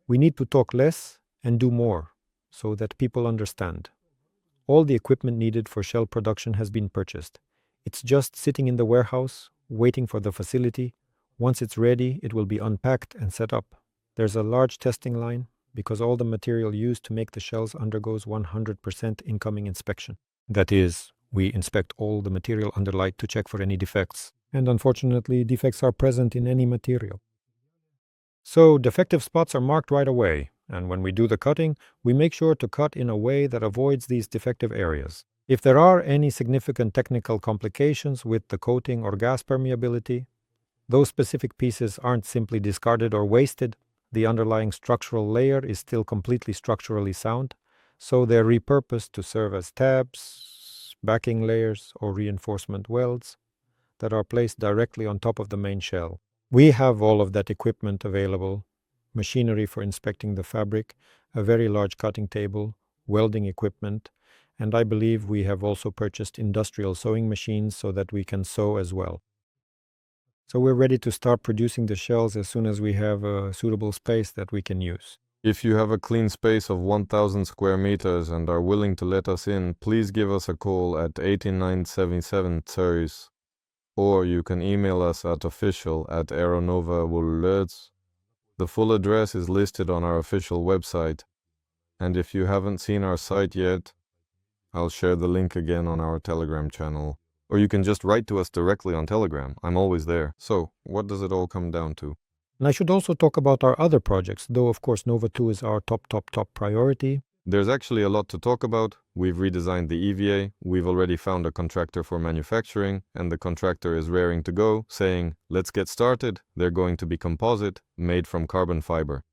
We need to talk less and do more, so that people understand. All the equipment needed for shell production has been purchased. It's just sitting in the warehouse, waiting for the facility. Once it's ready, it will be unpacked and set up. There's a large testing line, because all the material used to make the shells undergoes 100% incoming inspection. That is, we inspect all the material under light to check for any defects. And unfortunately, defects are present in any material. So, defective spots are marked right away, and when we do the cutting, we make sure to cut in a way that avoids these defective areas. If there are any significant technical complications with the coating or gas permeability, those specific pieces aren't simply discarded or wasted. The underlying structural layer is still completely structurally sound, so they're repurposed to serve as tabs, backing layers, or reinforcement welds that are placed directly on top of the main shell. We have all of that equipment available: machinery for inspecting the fabric, a very large cutting table, welding equipment, and I believe we have also purchased industrial sewing machines so that we can sew as well. So we're ready to start producing the shells as soon as we have a suitable space that we can use. If you have a clean space of 1,000 square meters and are willing to let us in, please give us a call at 8977 Tsers. Or you can email us at official@aeronova.words. The full address is listed on our official website. And if you haven't seen our site yet, I'll share the link again on our Telegram channel. Or you can just write to us directly on Telegram. I'm always there. So, what does it all come down to? And I should also talk about our other projects, though of course Nova 2 is our top priority. There's actually a lot to talk about. We've redesigned the EVA, we've already found a contractor for manufacturing, and the contractor is raring to go, saying, let's get started. They're going to be composite, made from carbon fiber.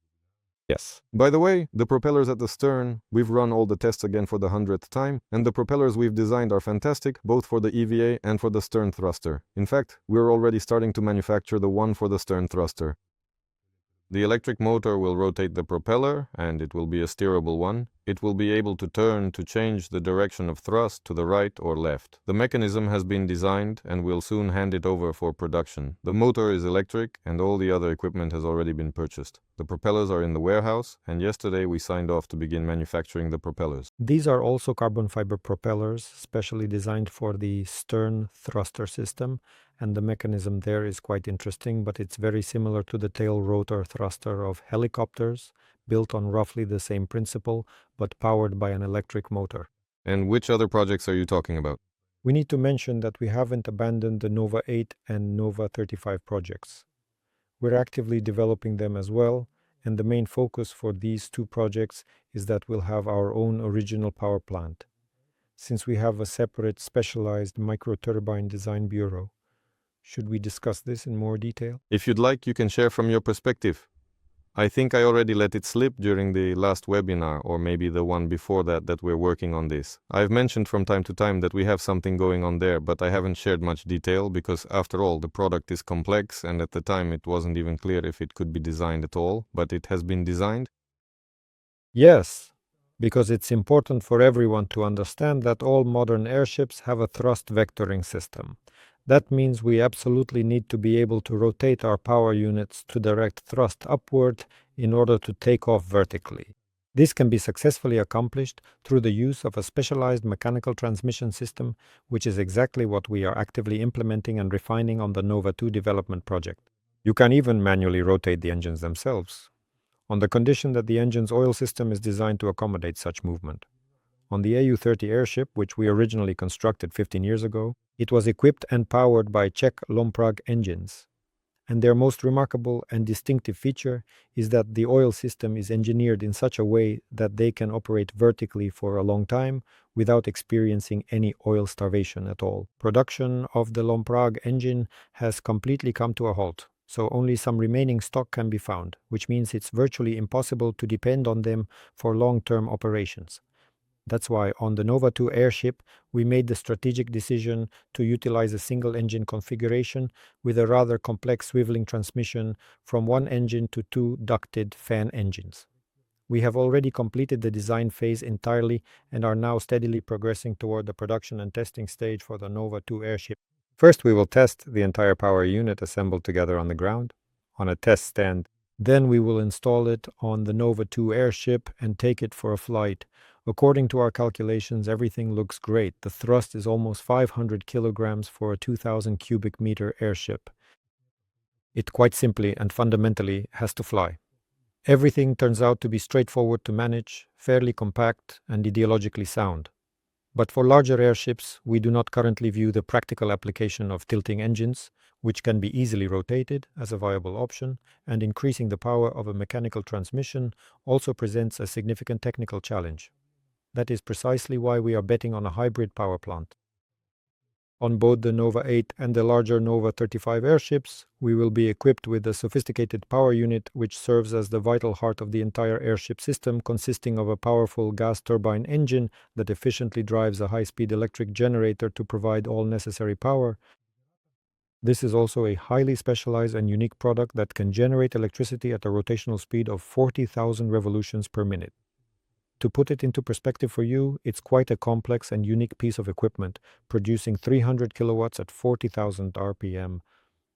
Yes. By the way, the propellers at the stern, we've run all the tests again for the 100th time, and the propellers we've designed are fantastic, both for the EVA and for the stern thruster. In fact, we're already starting to manufacture the one for the stern thruster. The electric motor will rotate the propeller, and it will be a steerable one. It will be able to turn to change the direction of thrust to the right or left. The mechanism has been designed, and we'll soon hand it over for production. The motor is electric, and all the other equipment has already been purchased. The propellers are in the warehouse, and yesterday we signed off to begin manufacturing the propellers. These are also carbon fiber propellers, specially designed for the stern thruster system, and the mechanism there is quite interesting, but it's very similar to the tail rotor thruster of helicopters, built on roughly the same principle, but powered by an electric motor. And which other projects are you talking about? We need to mention that we haven't abandoned the Nova 8 and Nova 35 projects. We're actively developing them as well, and the main focus for these two projects is that we'll have our own original power plant. Since we have a separate specialized microturbine design bureau, should we discuss this in more detail? If you'd like, you can share from your perspective. I think I already let it slip during the last webinar, or maybe the one before that we're working on this. I've mentioned from time to time that we have something going on there, but I haven't shared much detail because, after all, the product is complex, and at the time it wasn't even clear if it could be designed at all, but it has been designed. Yes, because it's important for everyone to understand that all modern airships have a thrust vectoring system. That means we absolutely need to be able to rotate our power units to direct thrust upward in order to take off vertically. This can be successfully accomplished through the use of a specialized mechanical transmission system, which is exactly what we are actively implementing and refining on the Nova 2 development project. You can even manually rotate the engines themselves, on the condition that the engine's oil system is designed to accommodate such movement. On the AU-30 airship, which we originally constructed 15 years ago, it was equipped and powered by Czech Lomprag engines. And their most remarkable and distinctive feature is that the oil system is engineered in such a way that they can operate vertically for a long time without experiencing any oil starvation at all. Production of the Lomprag engine has completely come to a halt, so only some remaining stock can be found, which means it's virtually impossible to depend on them for long-term operations. That's why on the Nova 2 airship, we made the strategic decision to utilize a single-engine configuration with a rather complex swiveling transmission from one engine to two ducted fan engines. We have already completed the design phase entirely and are now steadily progressing toward the production and testing stage for the Nova 2 airship. First, we will test the entire power unit assembled together on the ground, on a test stand. Then we will install it on the Nova 2 airship and take it for a flight. According to our calculations, everything looks great. The thrust is almost 500 kilograms for a 2,000 cubic meter airship. It quite simply and fundamentally has to fly. Everything turns out to be straightforward to manage, fairly compact, and ideologically sound. But for larger airships, we do not currently view the practical application of tilting engines, which can be easily rotated, as a viable option, and increasing the power of a mechanical transmission also presents a significant technical challenge. That is precisely why we are betting on a hybrid power plant. On both the Nova 8 and the larger Nova 35 airships, we will be equipped with a sophisticated power unit which serves as the vital heart of the entire airship system, consisting of a powerful gas turbine engine that efficiently drives a high-speed electric generator to provide all necessary power. This is also a highly specialized and unique product that can generate electricity at a rotational speed of 40,000 revolutions per minute. To put it into perspective for you, it's quite a complex and unique piece of equipment, producing 300 kilowatts at 40,000 RPM,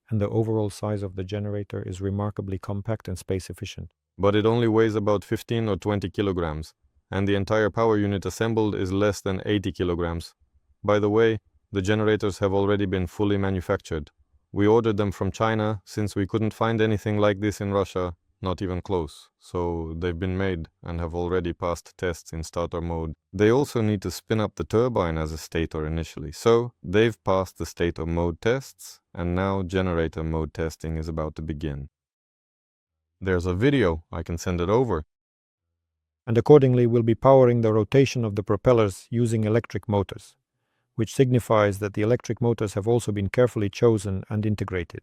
and the overall size of the generator is remarkably compact and space efficient. But it only weighs about 15 or 20 kilograms, and the entire power unit assembled is less than 80 kilograms. By the way, the generators have already been fully manufactured. We ordered them from China since we couldn't find anything like this in Russia. Not even close, so they've been made and have already passed tests in starter mode. They also need to spin up the turbine as a stator initially, so they've passed the stator mode tests, and now generator mode testing is about to begin. There's a video, I can send it over. And accordingly we'll be powering the rotation of the propellers using electric motors, which signifies that the electric motors have also been carefully chosen and integrated.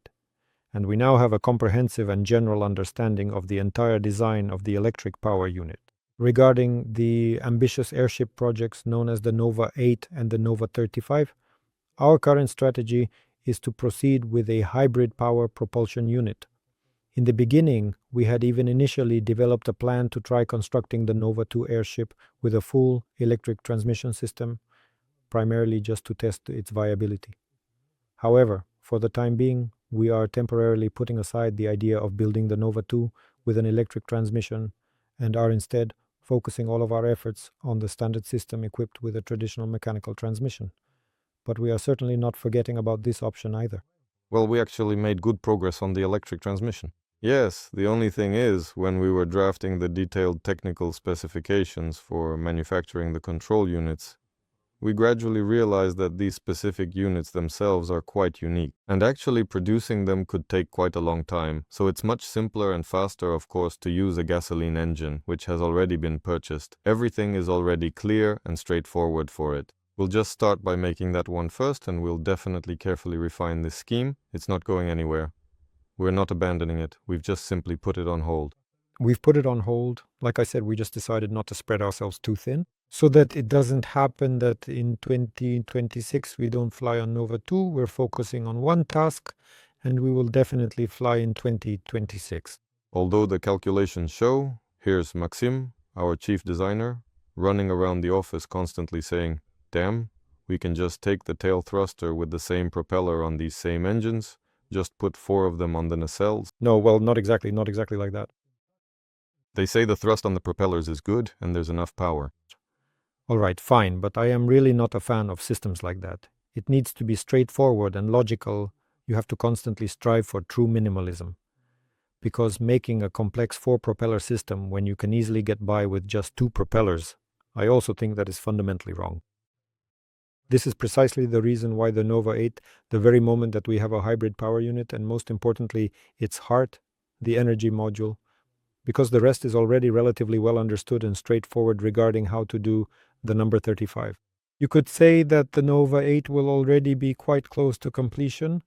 and we now have a comprehensive and general understanding of the entire design of the electric power unit. Regarding the ambitious airship projects known as the Nova 8 and the Nova 35, our current strategy is to proceed with a hybrid power propulsion unit. In the beginning, we had even initially developed a plan to try constructing the Nova 2 airship with a full electric transmission system, primarily just to test its viability. However, for the time being, we are temporarily putting aside the idea of building the Nova 2 with an electric transmission and are instead focusing all of our efforts on the standard system equipped with a traditional mechanical transmission. But we are certainly not forgetting about this option either. Well, we actually made good progress on the electric transmission. Yes, the only thing is, when we were drafting the detailed technical specifications for manufacturing the control units, we gradually realized that these specific units themselves are quite unique, and actually producing them could take quite a long time, so it's much simpler and faster, of course, to use a gasoline engine, which has already been purchased. Everything is already clear and straightforward for it. We'll just start by making that one first, and we'll definitely carefully refine this scheme. It's not going anywhere. We're not abandoning it. We've just simply put it on hold. We've put it on hold. Like I said, we just decided not to spread ourselves too thin, so that it doesn't happen that in 2026 we don't fly on Nova 2. We're focusing on one task, and we will definitely fly in 2026. Although the calculations show, here's Maxim, our chief designer, running around the office constantly saying, "Damn, we can just take the tail thruster with the same propeller on these same engines, just put 4 of them on the nacelles." No, well, not exactly like that. They say the thrust on the propellers is good and there's enough power. All right, fine, but I am really not a fan of systems like that. It needs to be straightforward and logical. You have to constantly strive for true minimalism. Because making a complex 4-propeller system when you can easily get by with just 2 propellers, I also think that is fundamentally wrong. This is precisely the reason why the Nova 8, the very moment that we have a hybrid power unit, and most importantly, its heart, the energy module, because the rest is already relatively well understood and straightforward regarding how to do the number 35. You could say that the Nova 8 will already be quite close to completion,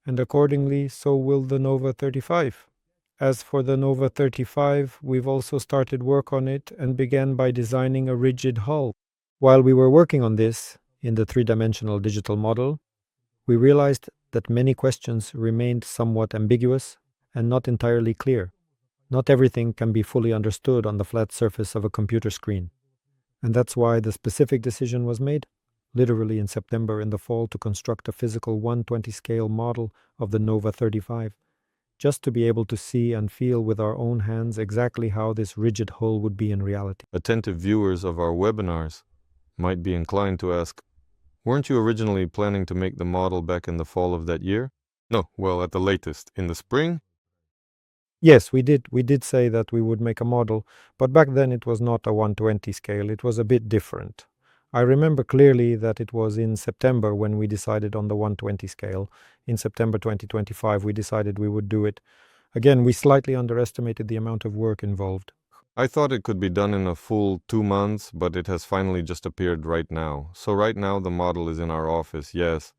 and accordingly, so will the Nova 35. As for the Nova 35, we've also started work on it and began by designing a rigid hull. While we were working on this, in the 3-dimensional digital model, we realized that many questions remained somewhat ambiguous and not entirely clear. Not everything can be fully understood on the flat surface of a computer screen. And that's why the specific decision was made, literally in September in the fall, to construct a physical 1/20 scale model of the Nova 35, just to be able to see and feel with our own hands exactly how this rigid hull would be in reality. Attentive viewers of our webinars might be inclined to ask, weren't you originally planning to make the model back in the fall of that year? No, well, at the latest, in the spring? Yes, we did say that we would make a model, but back then it was not a 1/20 scale, it was a bit different. I remember clearly that it was in September when we decided on the 1/20 scale. In September 2025 we decided we would do it. Again, we slightly underestimated the amount of work involved. I thought it could be done in a full 2 months, but it has finally just appeared right now. So right now the model is in our office, yes.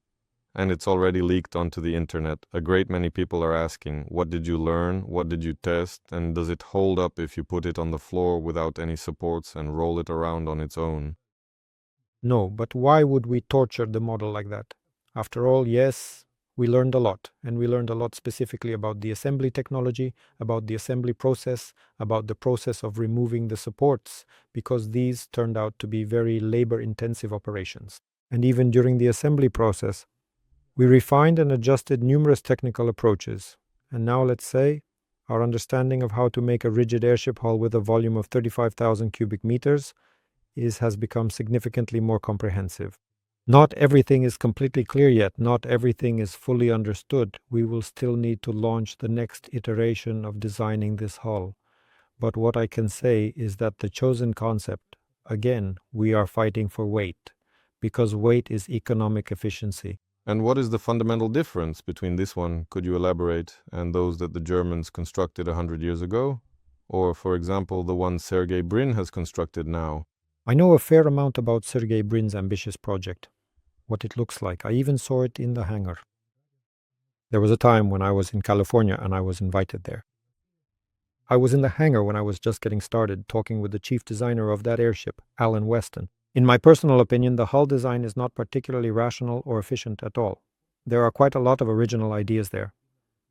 And it's already leaked onto the internet. A great many people are asking, what did you learn? What did you test? And does it hold up if you put it on the floor without any supports and roll it around on its own? No, but why would we torture the model like that? After all, yes, we learned a lot, and we learned a lot specifically about the assembly technology, about the assembly process, about the process of removing the supports, because these turned out to be very labor-intensive operations. And even during the assembly process, we refined and adjusted numerous technical approaches, and now let's say our understanding of how to make a rigid airship hull with a volume of 35,000 cubic meters has become significantly more comprehensive. Not everything is completely clear yet, not everything is fully understood. We will still need to launch the next iteration of designing this hull. But what I can say is that the chosen concept, again, we are fighting for weight, because weight is economic efficiency. And what is the fundamental difference between this one, could you elaborate, and those that the Germans constructed 100 years ago? Or, for example, the one Sergey Brin has constructed now? I know a fair amount about Sergey Brin's ambitious project, what it looks like. I even saw it in the hangar. There was a time when I was in California and I was invited there. I was in the hangar when I was just getting started, talking with the chief designer of that airship, Alan Weston. In my personal opinion, the hull design is not particularly rational or efficient at all. There are quite a lot of original ideas there.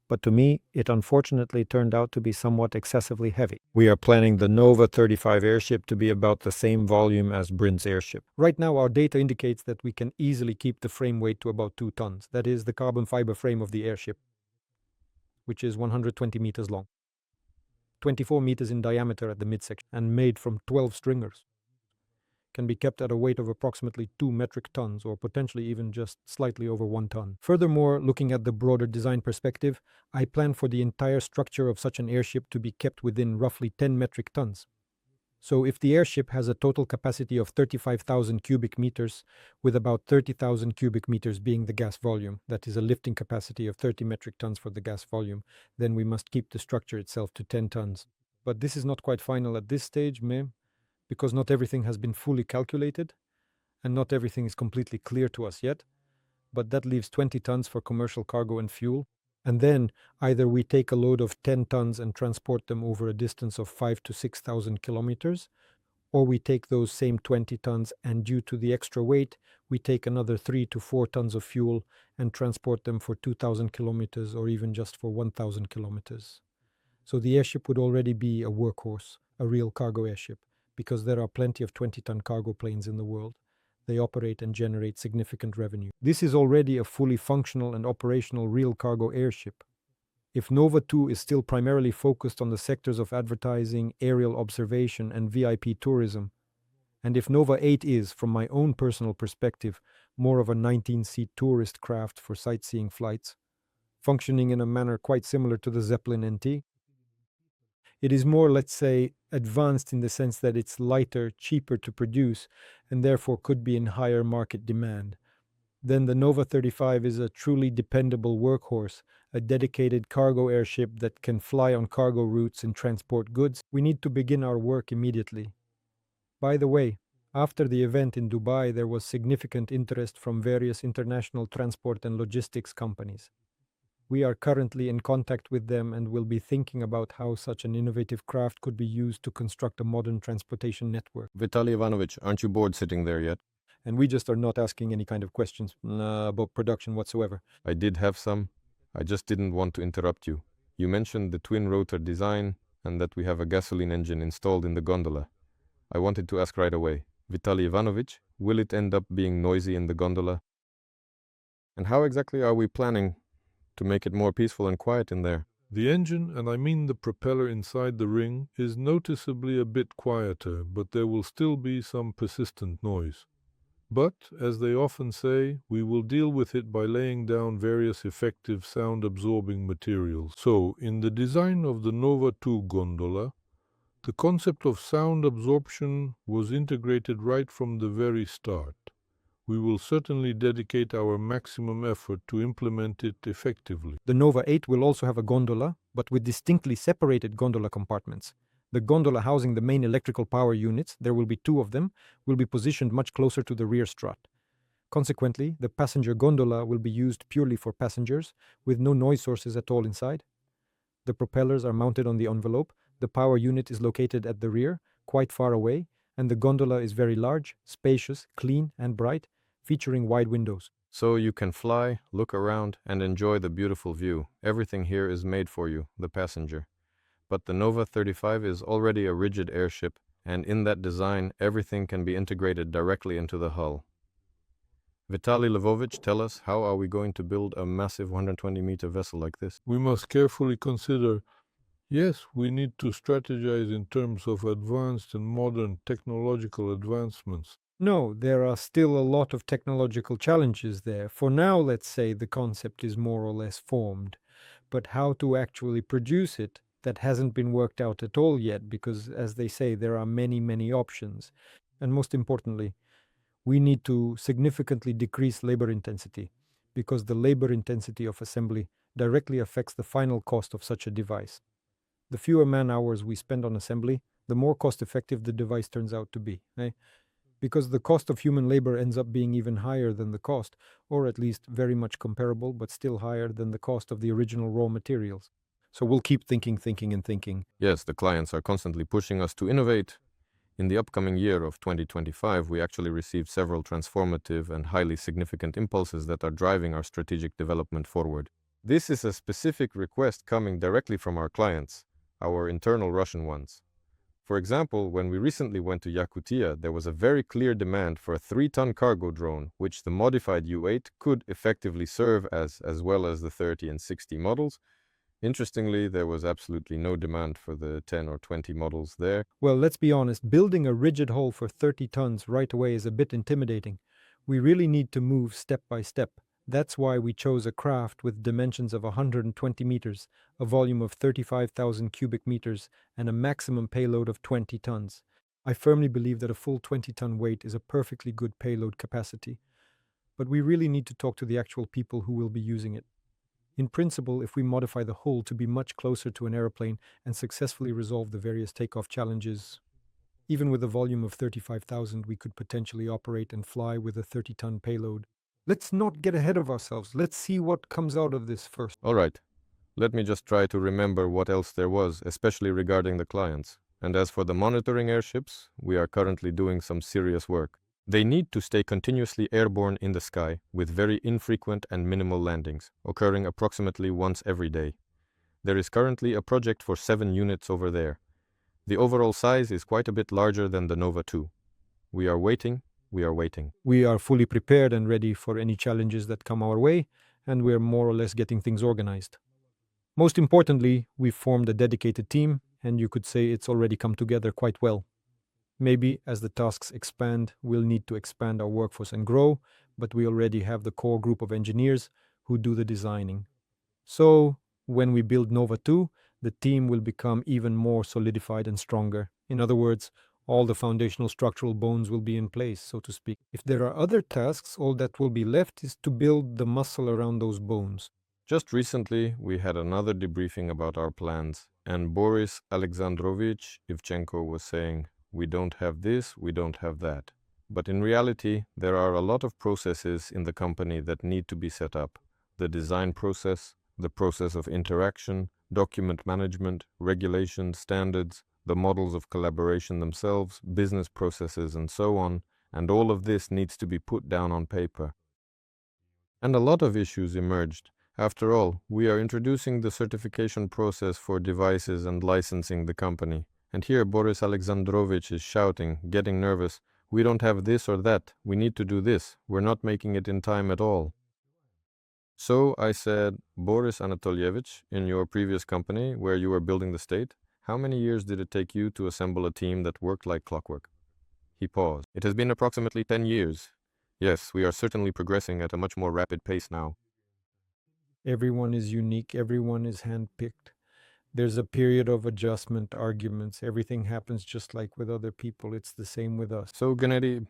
But to me, it unfortunately turned out to be somewhat excessively heavy. We are planning the Nova 35 airship to be about the same volume as Brin's airship. Right now, our data indicates that we can easily keep the frame weight to about 2 tons. That is the carbon fiber frame of the airship, which is 120 meters long, 24 meters in diameter at the midsection, and made from 12 stringers. Can be kept at a weight of approximately 2 metric tons, or potentially even just slightly over 1 ton. Furthermore, looking at the broader design perspective, I plan for the entire structure of such an airship to be kept within roughly 10 metric tons. So if the airship has a total capacity of 35,000 cubic meters, with about 30,000 cubic meters being the gas volume, that is a lifting capacity of 30 metric tons for the gas volume, then we must keep the structure itself to 10 tons. But this is not quite final at this stage, because not everything has been fully calculated, and not everything is completely clear to us yet, but that leaves 20 tons for commercial cargo and fuel, and then either we take a load of 10 tons and transport them over a distance of 5,000 to 6,000 kilometers, or we take those same 20 tons and due to the extra weight, we take another 3 to 4 tons of fuel and transport them for 2,000 kilometers or even just for 1,000 kilometers. So the airship would already be a workhorse, a real cargo airship, because there are plenty of 20-ton cargo planes in the world. They operate and generate significant revenue. This is already a fully functional and operational real cargo airship. If Nova 2 is still primarily focused on the sectors of advertising, aerial observation, and VIP tourism, and if Nova 8 is, from my own personal perspective, more of a 19-seat tourist craft for sightseeing flights, functioning in a manner quite similar to the Zeppelin NT, it is more, let's say, advanced in the sense that it's lighter, cheaper to produce, and therefore could be in higher market demand. Then the Nova 35 is a truly dependable workhorse, a dedicated cargo airship that can fly on cargo routes and transport goods. We need to begin our work immediately. By the way, after the event in Dubai, there was significant interest from various international transport and logistics companies. We are currently in contact with them and will be thinking about how such an innovative craft could be used to construct a modern transportation network. Vitaly Ivanovich, aren't you bored sitting there yet? And we just are not asking any kind of questions about production whatsoever. I did have some. I just didn't want to interrupt you. You mentioned the twin rotor design and that we have a gasoline engine installed in the gondola. I wanted to ask right away, Vitaly Ivanovich, will it end up being noisy in the gondola? And how exactly are we planning to make it more peaceful and quiet in there? The engine, and I mean the propeller inside the ring, is noticeably a bit quieter, but there will still be some persistent noise. But, as they often say, we will deal with it by laying down various effective sound-absorbing materials. So, in the design of the Nova 2 gondola, the concept of sound absorption was integrated right from the very start. We will certainly dedicate our maximum effort to implement it effectively. The Nova 8 will also have a gondola, but with distinctly separated gondola compartments. The gondola housing the main electrical power units, there will be 2 of them, will be positioned much closer to the rear strut. Consequently, the passenger gondola will be used purely for passengers, with no noise sources at all inside. The propellers are mounted on the envelope, the power unit is located at the rear, quite far away, and the gondola is very large, spacious, clean, and bright, featuring wide windows. So you can fly, look around, and enjoy the beautiful view. Everything here is made for you, the passenger. But the Nova 35 is already a rigid airship, and in that design, everything can be integrated directly into the hull. Vitaly Lvovich, tell us, how are we going to build a massive 120-meter vessel like this? We must carefully consider, yes, we need to strategize in terms of advanced and modern technological advancements. No, there are still a lot of technological challenges there. For now, let's say the concept is more or less formed. But how to actually produce it, that hasn't been worked out at all yet, because, as they say, there are many, many options. And most importantly, we need to significantly decrease labor intensity, because the labor intensity of assembly directly affects the final cost of such a device. The fewer man-hours we spend on assembly, the more cost-effective the device turns out to be. because the cost of human labor ends up being even higher than the cost, or at least very much comparable, but still higher than the cost of the original raw materials. So we'll keep thinking. Yes, the clients are constantly pushing us to innovate. In the upcoming year of 2025, we actually received several transformative and highly significant impulses that are driving our strategic development forward. This is a specific request coming directly from our clients, our internal Russian ones. For example, when we recently went to Yakutia, there was a very clear demand for a 3-ton cargo drone, which the modified U-8 could effectively serve as well as the 30 and 60 models. Interestingly, there was absolutely no demand for the 10 or 20 models there. Well, let's be honest, building a rigid hull for 30 tons right away is a bit intimidating. We really need to move step by step. That's why we chose a craft with dimensions of 120 meters, a volume of 35,000 cubic meters, and a maximum payload of 20 tons. I firmly believe that a full 20-ton weight is a perfectly good payload capacity. But we really need to talk to the actual people who will be using it. In principle, if we modify the hull to be much closer to an aeroplane and successfully resolve the various takeoff challenges, even with a volume of 35,000, we could potentially operate and fly with a 30-ton payload. Let's not get ahead of ourselves. Let's see what comes out of this first. All right. Let me just try to remember what else there was, especially regarding the clients. And as for the monitoring airships, we are currently doing some serious work. They need to stay continuously airborne in the sky, with very infrequent and minimal landings, occurring approximately once every day. There is currently a project for 7 units over there. The overall size is quite a bit larger than the Nova 2. We are waiting. We are fully prepared and ready for any challenges that come our way, and we are more or less getting things organized. Most importantly, we've formed a dedicated team, and you could say it's already come together quite well. Maybe as the tasks expand, we'll need to expand our workforce and grow, but we already have the core group of engineers who do the designing. So, when we build Nova 2, the team will become even more solidified and stronger. In other words, all the foundational structural bones will be in place, so to speak. If there are other tasks, all that will be left is to build the muscle around those bones. Just recently, we had another debriefing about our plans, and Boris Alexandrovich Ivchenko was saying, we don't have this, we don't have that. But in reality, there are a lot of processes in the company that need to be set up. The design process, the process of interaction, document management, regulations, standards, the models of collaboration themselves, business processes, and so on, and all of this needs to be put down on paper. And a lot of issues emerged. After all, we are introducing the certification process for devices and licensing the company. And here Boris Alexandrovich is shouting, getting nervous, we don't have this or that, we need to do this, we're not making it in time at all. So I said, Boris Anatolievich, in your previous company where you were building the state, how many years did it take you to assemble a team that worked like clockwork? He paused. It has been approximately 10 years. Yes, we are certainly progressing at a much more rapid pace now. Everyone is unique, everyone is handpicked. There's a period of adjustment, arguments. Everything happens just like with other people. It's the same with us. So, Gennady,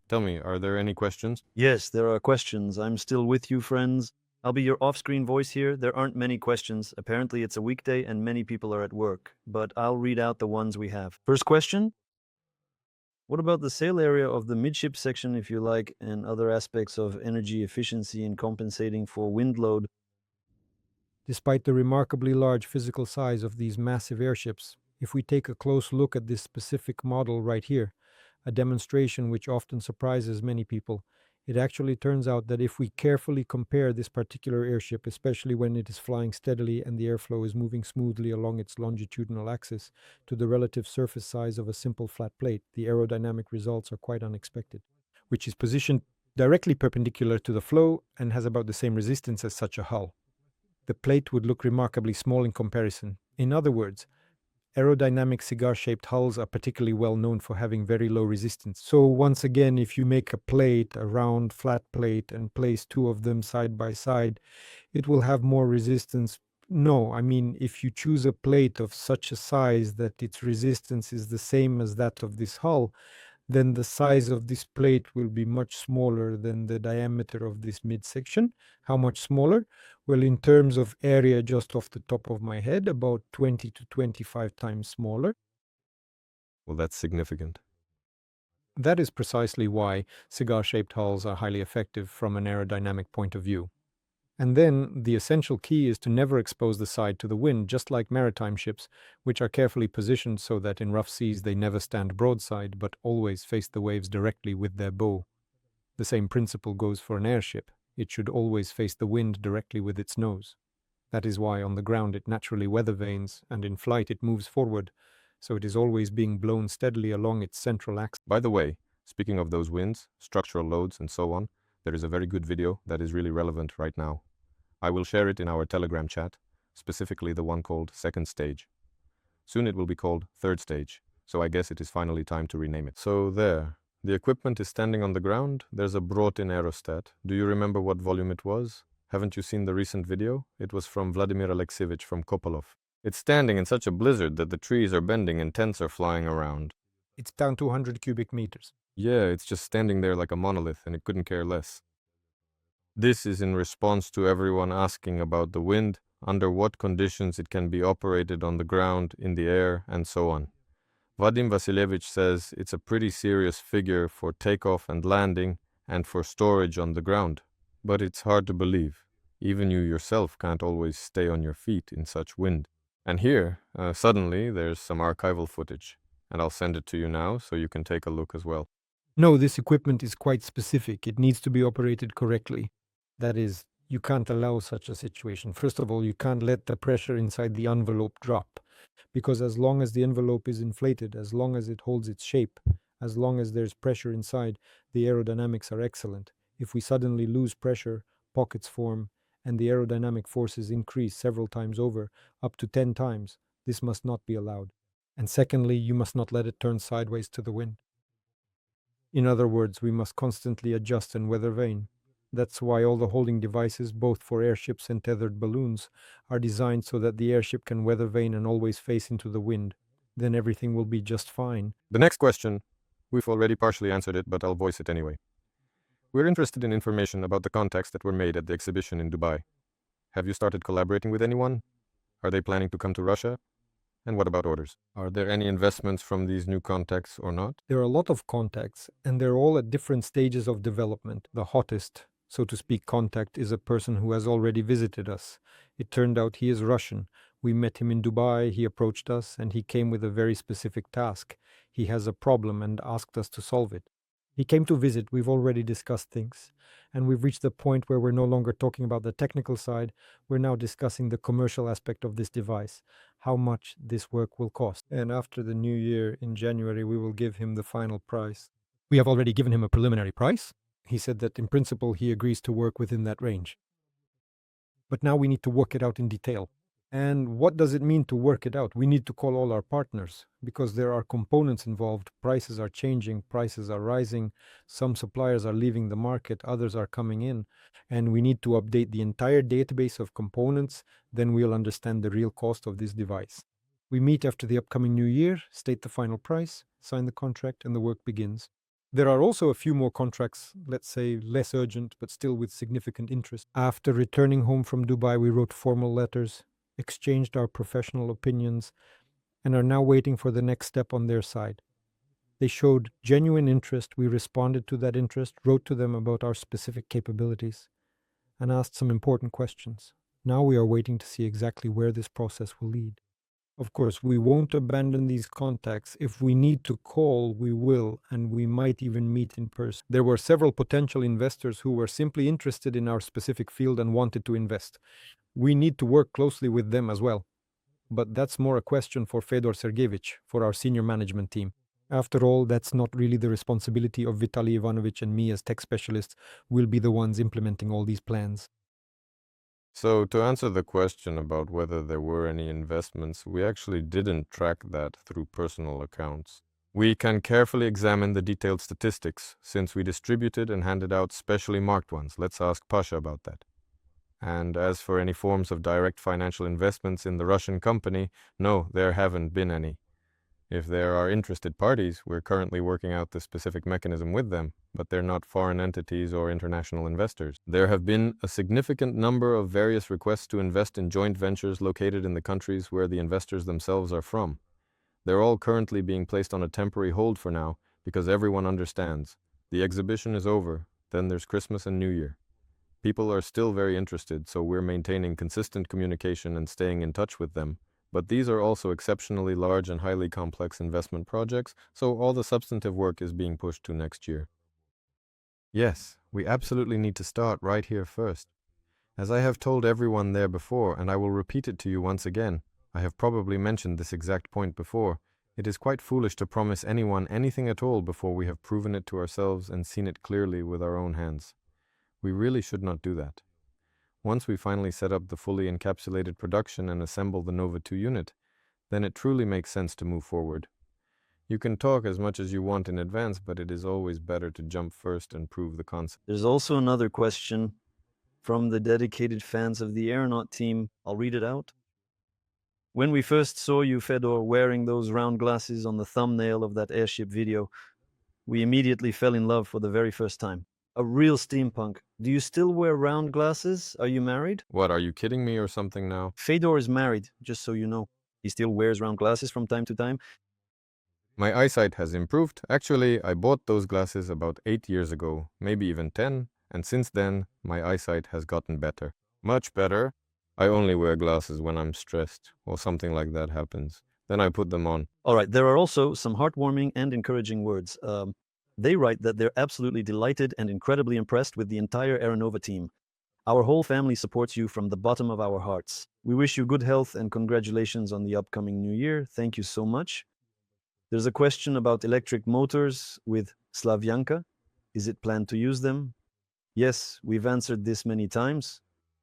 tell me, are there any questions? Yes, there are questions. I'm still with you, friends. I'll be your off-screen voice here. There aren't many questions. Apparently, it's a weekday and many people are at work. But I'll read out the ones we have. First question. What about the sail area of the midship section, if you like, and other aspects of energy efficiency and compensating for wind load? Despite the remarkably large physical size of these massive airships, if we take a close look at this specific model right here, a demonstration which often surprises many people, it actually turns out that if we carefully compare this particular airship, especially when it is flying steadily and the airflow is moving smoothly along its longitudinal axis, to the relative surface size of a simple flat plate, the aerodynamic results are quite unexpected, which is positioned directly perpendicular to the flow and has about the same resistance as such a hull. The plate would look remarkably small in comparison. In other words, aerodynamic cigar-shaped hulls are particularly well known for having very low resistance. So once again, if you make a plate, a round flat plate, and place two of them side by side, it will have more resistance. No, I mean, if you choose a plate of such a size that its resistance is the same as that of this hull, then the size of this plate will be much smaller than the diameter of this midsection. How much smaller? Well, in terms of area, just off the top of my head, about 20 to 25 times smaller. Well, that's significant. That is precisely why cigar-shaped hulls are highly effective from an aerodynamic point of view. And then, the essential key is to never expose the side to the wind, just like maritime ships, which are carefully positioned so that in rough seas they never stand broadside, but always face the waves directly with their bow. The same principle goes for an airship. It should always face the wind directly with its nose. That is why on the ground it naturally weather vanes, and in flight it moves forward, so it is always being blown steadily along its central axis. By the way, speaking of those winds, structural loads, and so on, there is a very good video that is really relevant right now. I will share it in our Telegram chat, specifically the one called Second Stage. Soon it will be called Third Stage, so I guess it is finally time to rename it. So there, the equipment is standing on the ground, there's a brought-in aerostat. Do you remember what volume it was? Haven't you seen the recent video? It was from Vladimir Alexievich from Kopolov. It's standing in such a blizzard that the trees are bending and tents are flying around. It's down 200 cubic meters. Yeah, it's just standing there like a monolith and it couldn't care less. This is in response to everyone asking about the wind, under what conditions it can be operated on the ground, in the air, and so on. Vadim Vasilyevich says it's a pretty serious figure for takeoff and landing and for storage on the ground. But it's hard to believe. Even you yourself can't always stay on your feet in such wind. And here, suddenly, there's some archival footage. And I'll send it to you now so you can take a look as well. No, this equipment is quite specific. It needs to be operated correctly. That is, you can't allow such a situation. First of all, you can't let the pressure inside the envelope drop, because as long as the envelope is inflated, as long as it holds its shape, as long as there's pressure inside, the aerodynamics are excellent. If we suddenly lose pressure, pockets form, and the aerodynamic forces increase several times over, up to 10 times, this must not be allowed. And secondly, you must not let it turn sideways to the wind. In other words, we must constantly adjust and weather vane. That's why all the holding devices, both for airships and tethered balloons, are designed so that the airship can weather vane and always face into the wind. Then everything will be just fine. The next question, we've already partially answered it, but I'll voice it anyway. We're interested in information about the contacts that were made at the exhibition in Dubai. Have you started collaborating with anyone? Are they planning to come to Russia? And what about orders? Are there any investments from these new contacts or not? There are a lot of contacts, and they're all at different stages of development. The hottest, so to speak, contact is a person who has already visited us. It turned out he is Russian. We met him in Dubai, he approached us, and he came with a very specific task. He has a problem and asked us to solve it. He came to visit, we've already discussed things, and we've reached the point where we're no longer talking about the technical side, we're now discussing the commercial aspect of this device, how much this work will cost. And after the new year, in January, we will give him the final price. We have already given him a preliminary price. He said that in principle he agrees to work within that range. But now we need to work it out in detail. And what does it mean to work it out? We need to call all our partners, because there are components involved. Prices are changing, prices are rising, some suppliers are leaving the market, others are coming in, and we need to update the entire database of components. Then we'll understand the real cost of this device. We meet after the upcoming new year, state the final price, sign the contract, and the work begins. There are also a few more contracts, let's say less urgent, but still with significant interest. After returning home from Dubai, we wrote formal letters, exchanged our professional opinions, and are now waiting for the next step on their side. They showed genuine interest. We responded to that interest, wrote to them about our specific capabilities, and asked some important questions. Now we are waiting to see exactly where this process will lead. Of course, we won't abandon these contacts. If we need to call, we will, and we might even meet in person. There were several potential investors who were simply interested in our specific field and wanted to invest. We need to work closely with them as well. But that's more a question for Fedor Sergeyevich, for our senior management team. After all, that's not really the responsibility of Vitaly Ivanovich, and me as tech specialists will be the ones implementing all these plans. So, to answer the question about whether there were any investments, we actually didn't track that through personal accounts. We can carefully examine the detailed statistics, since we distributed and handed out specially marked ones. Let's ask Pasha about that. And as for any forms of direct financial investments in the Russian company, no, there haven't been any. If there are interested parties, we're currently working out the specific mechanism with them, but they're not foreign entities or international investors. There have been a significant number of various requests to invest in joint ventures located in the countries where the investors themselves are from. They're all currently being placed on a temporary hold for now, because everyone understands. The exhibition is over, then there's Christmas and New Year. People are still very interested, so we're maintaining consistent communication and staying in touch with them. But these are also exceptionally large and highly complex investment projects, so all the substantive work is being pushed to next year. Yes, we absolutely need to start right here first. As I have told everyone there before, and I will repeat it to you once again, I have probably mentioned this exact point before, it is quite foolish to promise anyone anything at all before we have proven it to ourselves and seen it clearly with our own hands. We really should not do that. Once we finally set up the fully encapsulated production and assemble the Nova 2 unit, then it truly makes sense to move forward. You can talk as much as you want in advance, but it is always better to jump first and prove the concept. There's also another question from the dedicated fans of the aeronaut team. I'll read it out. When we first saw you, Fedor, wearing those round glasses on the thumbnail of that airship video, we immediately fell in love for the very first time. A real steampunk. Do you still wear round glasses? Are you married? What, are you kidding me or something now? Fedor is married, just so you know. He still wears round glasses from time to time. My eyesight has improved. Actually, I bought those glasses about 8 years ago, maybe even 10, and since then, my eyesight has gotten better. Much better. I only wear glasses when I'm stressed, or something like that happens. Then I put them on. All right, there are also some heartwarming and encouraging words. They write that they're absolutely delighted and incredibly impressed with the entire AERONOVA team. Our whole family supports you from the bottom of our hearts. We wish you good health and congratulations on the upcoming new year. Thank you so much. There's a question about electric motors with Slavyanka. Is it planned to use them? Yes, we've answered this many times.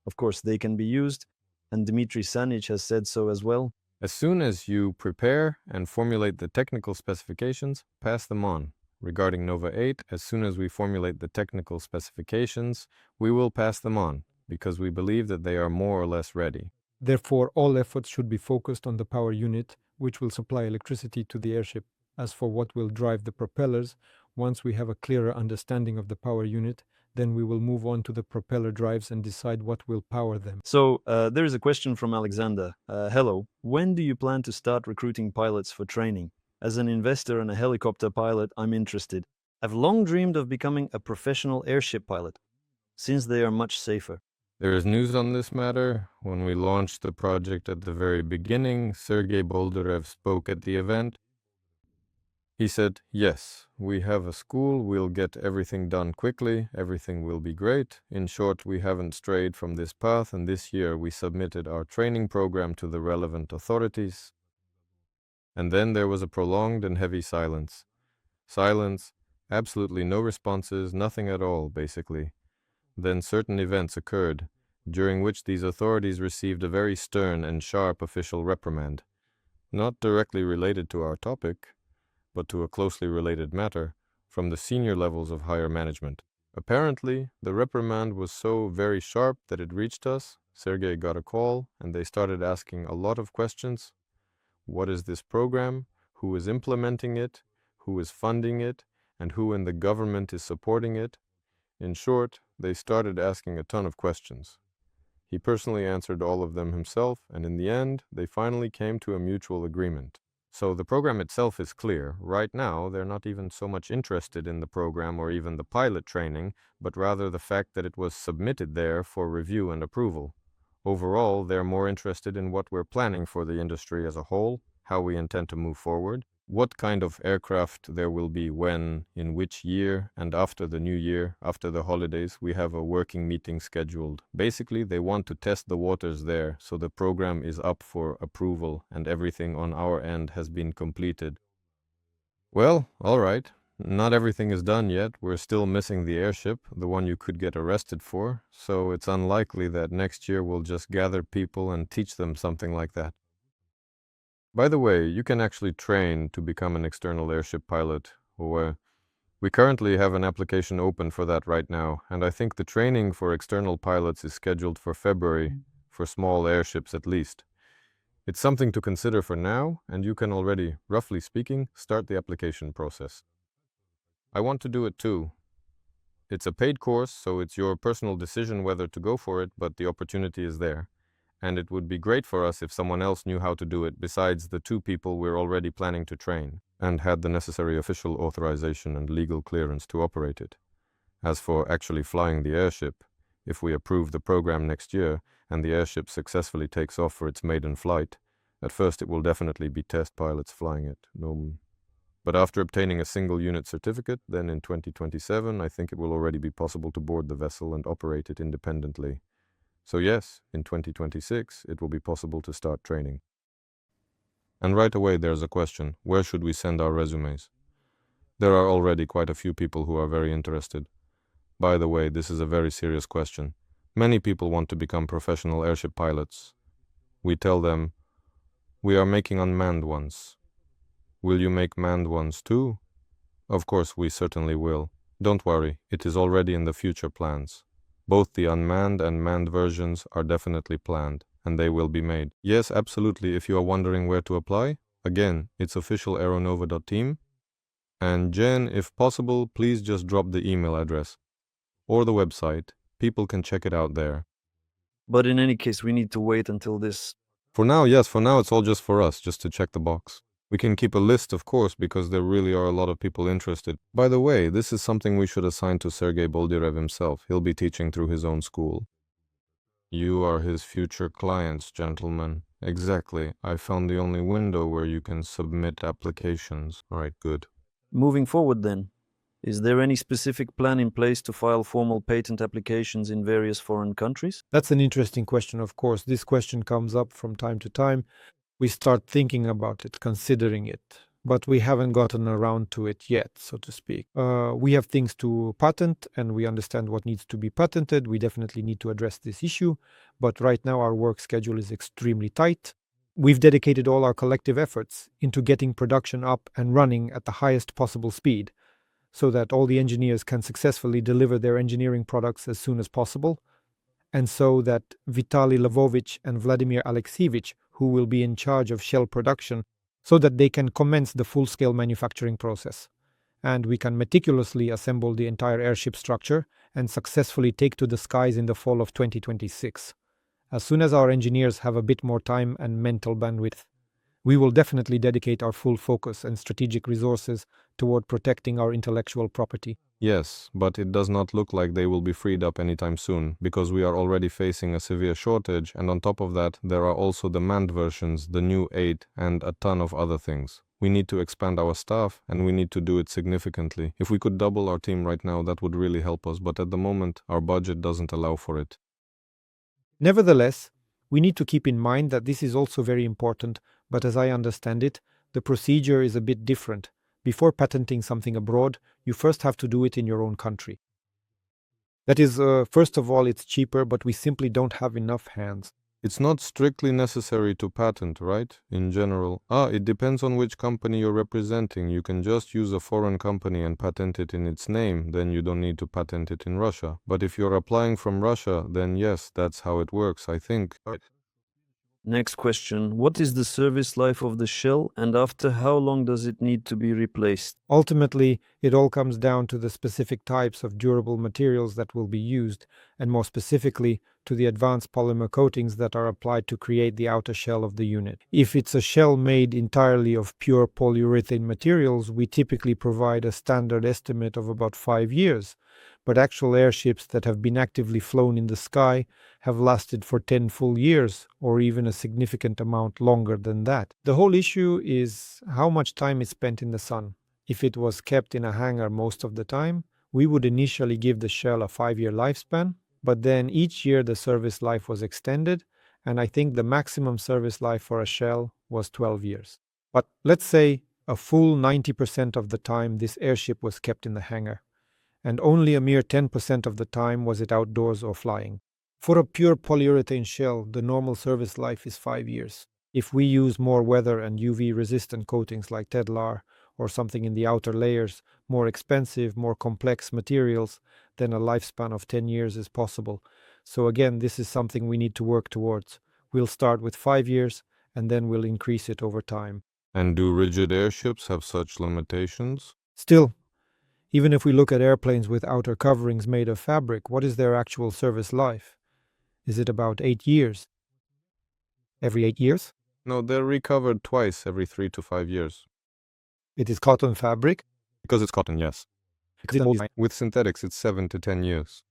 Of course, they can be used, and Dmitry Sanich has said so as well. As soon as you prepare and formulate the technical specifications, pass them on. Regarding Nova 8, as soon as we formulate the technical specifications, we will pass them on, because we believe that they are more or less ready. Therefore, all efforts should be focused on the power unit, which will supply electricity to the airship. As for what will drive the propellers, once we have a clearer understanding of the power unit, then we will move on to the propeller drives and decide what will power them. So, there is a question from Alexander. Hello, when do you plan to start recruiting pilots for training? As an investor and a helicopter pilot, I'm interested. I've long dreamed of becoming a professional airship pilot, since they are much safer. There is news on this matter. When we launched the project at the very beginning, Sergei Boldarev spoke at the event. He said, yes, we have a school, we'll get everything done quickly, everything will be great. In short, we haven't strayed from this path, and this year we submitted our training program to the relevant authorities. And then there was a prolonged and heavy silence. Silence, absolutely no responses, nothing at all, basically. Then certain events occurred, during which these authorities received a very stern and sharp official reprimand, not directly related to our topic, but to a closely related matter, from the senior levels of higher management. Apparently, the reprimand was so very sharp that it reached us. Sergei got a call, and they started asking a lot of questions. What is this program? Who is implementing it? Who is funding it? And who in the government is supporting it? In short, they started asking a ton of questions. He personally answered all of them himself, and in the end, they finally came to a mutual agreement. So the program itself is clear. Right now, they're not even so much interested in the program or even the pilot training, but rather the fact that it was submitted there for review and approval. Overall, they're more interested in what we're planning for the industry as a whole, how we intend to move forward, what kind of aircraft there will be when, in which year, and after the new year, after the holidays, we have a working meeting scheduled. Basically, they want to test the waters there, so the program is up for approval and everything on our end has been completed. Well, all right. Not everything is done yet. We're still missing the airship, the one you could get arrested for, so it's unlikely that next year we'll just gather people and teach them something like that. By the way, you can actually train to become an external airship pilot, or we currently have an application open for that right now, and I think the training for external pilots is scheduled for February, for small airships at least. It's something to consider for now, and you can already, roughly speaking, start the application process. I want to do it too. It's a paid course, so it's your personal decision whether to go for it, but the opportunity is there. and it would be great for us if someone else knew how to do it besides the 2 people we're already planning to train, and had the necessary official authorization and legal clearance to operate it. As for actually flying the airship, if we approve the program next year and the airship successfully takes off for its maiden flight, at first it will definitely be test pilots flying it. But after obtaining a single unit certificate, then in 2027, I think it will already be possible to board the vessel and operate it independently. So yes, in 2026, it will be possible to start training. And right away there's a question, where should we send our resumes? There are already quite a few people who are very interested. By the way, this is a very serious question. Many people want to become professional airship pilots. We tell them, we are making unmanned ones. Will you make manned ones too? Of course, we certainly will. Don't worry, it is already in the future plans. Both the unmanned and manned versions are definitely planned, and they will be made. Yes, absolutely, if you are wondering where to apply, again, it's official AERONOVA.team. And Jen, if possible, please just drop the email address or the website. People can check it out there. But in any case, we need to wait until this. For now, yes, for now it's all just for us, just to check the box. We can keep a list, of course, because there really are a lot of people interested. By the way, this is something we should assign to Sergei Boldyrev himself. He'll be teaching through his own school. You are his future clients, gentlemen. Exactly. I found the only window where you can submit applications. All right, good. Moving forward then, is there any specific plan in place to file formal patent applications in various foreign countries? That's an interesting question, of course. This question comes up from time to time. We start thinking about it, considering it, but we haven't gotten around to it yet, so to speak. We have things to patent, and we understand what needs to be patented. We definitely need to address this issue, but right now our work schedule is extremely tight. We've dedicated all our collective efforts into getting production up and running at the highest possible speed, so that all the engineers can successfully deliver their engineering products as soon as possible, and so that Vitaly Lvovich and Vladimir Alexievich, who will be in charge of shell production, so that they can commence the full-scale manufacturing process. And we can meticulously assemble the entire airship structure and successfully take to the skies in the fall of 2026. As soon as our engineers have a bit more time and mental bandwidth, we will definitely dedicate our full focus and strategic resources toward protecting our intellectual property. Yes, but it does not look like they will be freed up anytime soon, because we are already facing a severe shortage, and on top of that, there are also the manned versions, the new 8, and a ton of other things. We need to expand our staff, and we need to do it significantly. If we could double our team right now, that would really help us, but at the moment, our budget doesn't allow for it. Nevertheless, we need to keep in mind that this is also very important, but as I understand it, the procedure is a bit different. Before patenting something abroad, you first have to do it in your own country. That is, first of all, it's cheaper, but we simply don't have enough hands. It's not strictly necessary to patent, right? In general. It depends on which company you're representing. You can just use a foreign company and patent it in its name, then you don't need to patent it in Russia. But if you're applying from Russia, then yes, that's how it works, I think. Next question. What is the service life of the shell, and after how long does it need to be replaced? Ultimately, it all comes down to the specific types of durable materials that will be used, and more specifically, to the advanced polymer coatings that are applied to create the outer shell of the unit. If it's a shell made entirely of pure polyurethane materials, we typically provide a standard estimate of about 5 years. But actual airships that have been actively flown in the sky have lasted for 10 full years, or even a significant amount longer than that. The whole issue is how much time is spent in the sun. If it was kept in a hangar most of the time, we would initially give the shell a 5-year lifespan, but then each year the service life was extended, and I think the maximum service life for a shell was 12 years. But let's say a full 90% of the time this airship was kept in the hangar, and only a mere 10% of the time was it outdoors or flying. For a pure polyurethane shell, the normal service life is 5 years. If we use more weather and UV-resistant coatings like Tedlar or something in the outer layers, more expensive, more complex materials, then a lifespan of 10 years is possible. So again, this is something we need to work towards. We'll start with 5 years, and then we'll increase it over time. And do rigid airships have such limitations? Still, even if we look at airplanes with outer coverings made of fabric, what is their actual service life? Is it about 8 years? Every 8 years? No, they're recovered twice every 3 to 5 years. It is cotton fabric? Because it's cotton, yes. Because With synthetics, it's 7 to 10 years.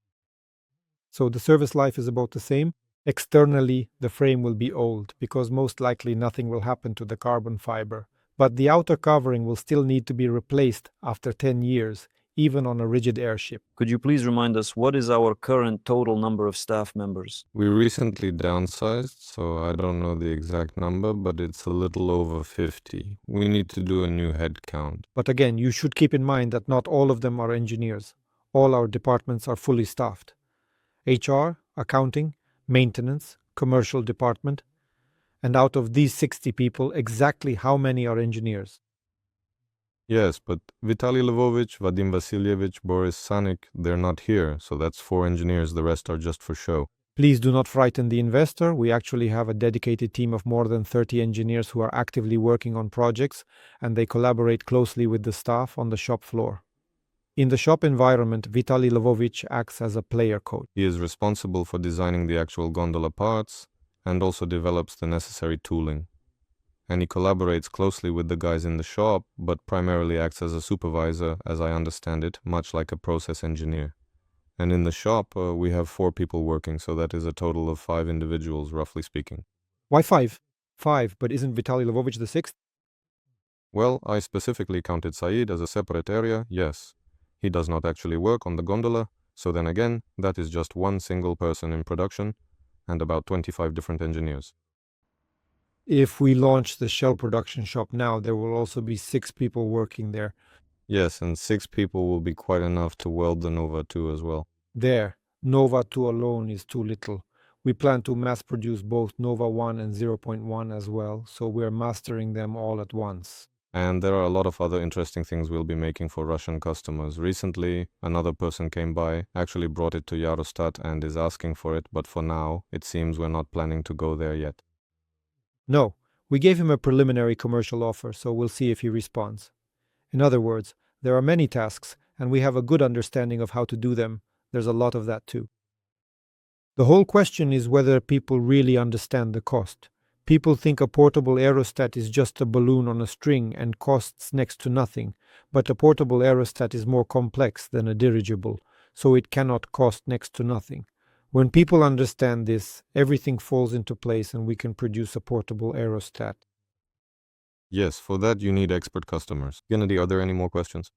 So the service life is about the same. Externally, the frame will be old because most likely nothing will happen to the carbon fiber. But the outer covering will still need to be replaced after 10 years, even on a rigid airship. Could you please remind us what is our current total number of staff members? We recently downsized, so I don't know the exact number, but it's a little over 50. We need to do a new head count. But again, you should keep in mind that not all of them are engineers. All our departments are fully staffed. HR, accounting, maintenance, commercial department. And out of these 60 people, exactly how many are engineers? Yes, but Vitaly Lvovich, Vadim Vasilyevich, Boris Sanik, they're not here, so that's 4 engineers, the rest are just for show. Please do not frighten the investor. We actually have a dedicated team of more than 30 engineers who are actively working on projects, and they collaborate closely with the staff on the shop floor. In the shop environment, Vitaly Lvovich acts as a player coach. He is responsible for designing the actual gondola parts and also develops the necessary tooling. And he collaborates closely with the guys in the shop, but primarily acts as a supervisor, as I understand it, much like a process engineer. And in the shop, we have 4 people working, so that is a total of 5 individuals, roughly speaking. Why 5? 5, but isn't Vitaly Lvovich the 6th? Well, I specifically counted Said as a separate area, yes. He does not actually work on the gondola, so then again, that is just one single person in production and about 25 different engineers. If we launch the shell production shop now, there will also be 6 people working there. Yes, and 6 people will be quite enough to weld the Nova 2 as well. There, Nova 2 alone is too little. We plan to mass produce both Nova 1 and 0.1 as well, so we're mastering them all at once. And there are a lot of other interesting things we'll be making for Russian customers. Recently, another person came by, actually brought it to Yarostat and is asking for it, but for now, it seems we're not planning to go there yet. No, we gave him a preliminary commercial offer, so we'll see if he responds. In other words, there are many tasks, and we have a good understanding of how to do them. There's a lot of that too. The whole question is whether people really understand the cost. People think a portable aerostat is just a balloon on a string and costs next to nothing, but a portable aerostat is more complex than a dirigible, so it cannot cost next to nothing. When people understand this, everything falls into place and we can produce a portable aerostat. Yes, for that you need expert customers. Gennady, are there any more questions?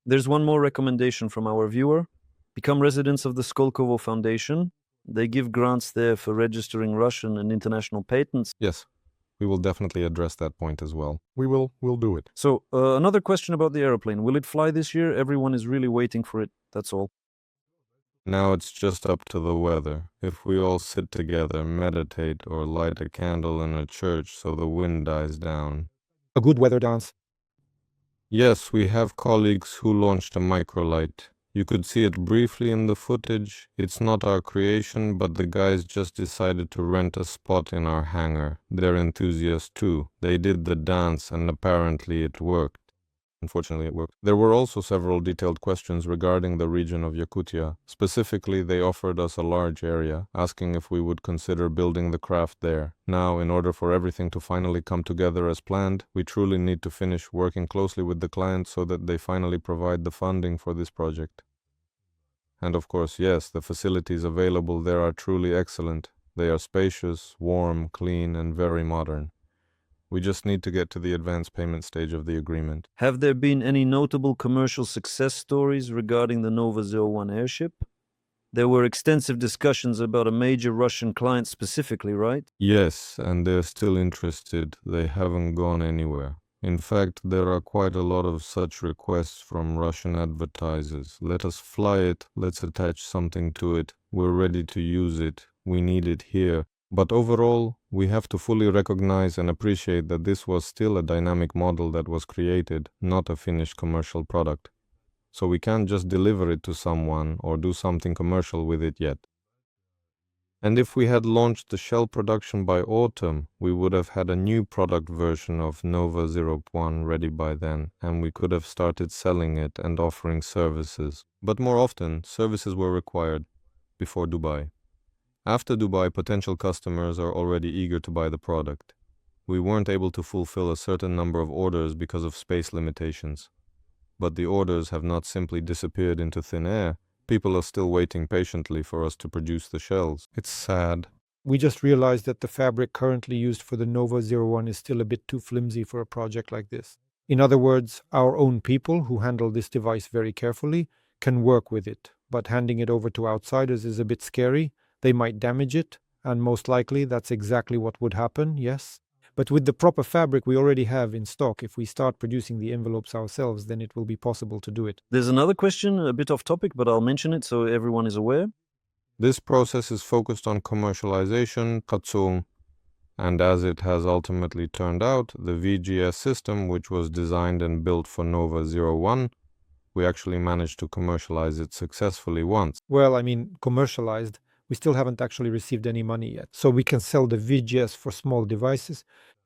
There's one more recommendation from our viewer. Become residents of the Skolkovo Foundation. They give grants there for registering Russian and international patents. Yes, we will definitely address that point as well. We'll do it. So, another question about the aeroplane. Will it fly this year? Everyone is really waiting for it. That's all. Now it's just up to the weather. If we all sit together, meditate, or light a candle in a church so the wind dies down. A good weather dance. Yes, we have colleagues who launched a microlight. You could see it briefly in the footage. It's not our creation, but the guys just decided to rent a spot in our hangar. They're enthusiasts too. They did the dance and apparently it worked. Unfortunately, it worked. There were also several detailed questions regarding the region of Yakutia. Specifically, they offered us a large area, asking if we would consider building the craft there. Now, in order for everything to finally come together as planned, we truly need to finish working closely with the client so that they finally provide the funding for this project. And of course, yes, the facilities available there are truly excellent. They are spacious, warm, clean, and very modern. We just need to get to the advance payment stage of the agreement. Have there been any notable commercial success stories regarding the Nova 01 airship? There were extensive discussions about a major Russian client specifically, right? Yes, and they're still interested. They haven't gone anywhere. In fact, there are quite a lot of such requests from Russian advertisers. Let us fly it, let's attach something to it, we're ready to use it, we need it here. But overall, we have to fully recognize and appreciate that this was still a dynamic model that was created, not a finished commercial product. So we can't just deliver it to someone or do something commercial with it yet. And if we had launched the shell production by autumn, we would have had a new product version of Nova 01 ready by then, and we could have started selling it and offering services. But more often, services were required before Dubai. After Dubai, potential customers are already eager to buy the product. We weren't able to fulfill a certain number of orders because of space limitations. But the orders have not simply disappeared into thin air. People are still waiting patiently for us to produce the shells. It's sad. We just realized that the fabric currently used for the Nova 01 is still a bit too flimsy for a project like this. In other words, our own people, who handle this device very carefully, can work with it, but handing it over to outsiders is a bit scary. They might damage it, and most likely that's exactly what would happen, yes? But with the proper fabric we already have in stock, if we start producing the envelopes ourselves, then it will be possible to do it. There's another question, a bit off topic, but I'll mention it so everyone is aware. This process is focused on commercialization, Katsung, and as it has ultimately turned out, the VGS system, which was designed and built for Nova 01, we actually managed to commercialize it successfully once. Well, I mean, commercialized. We still haven't actually received any money yet. So we can sell the VGS for small devices.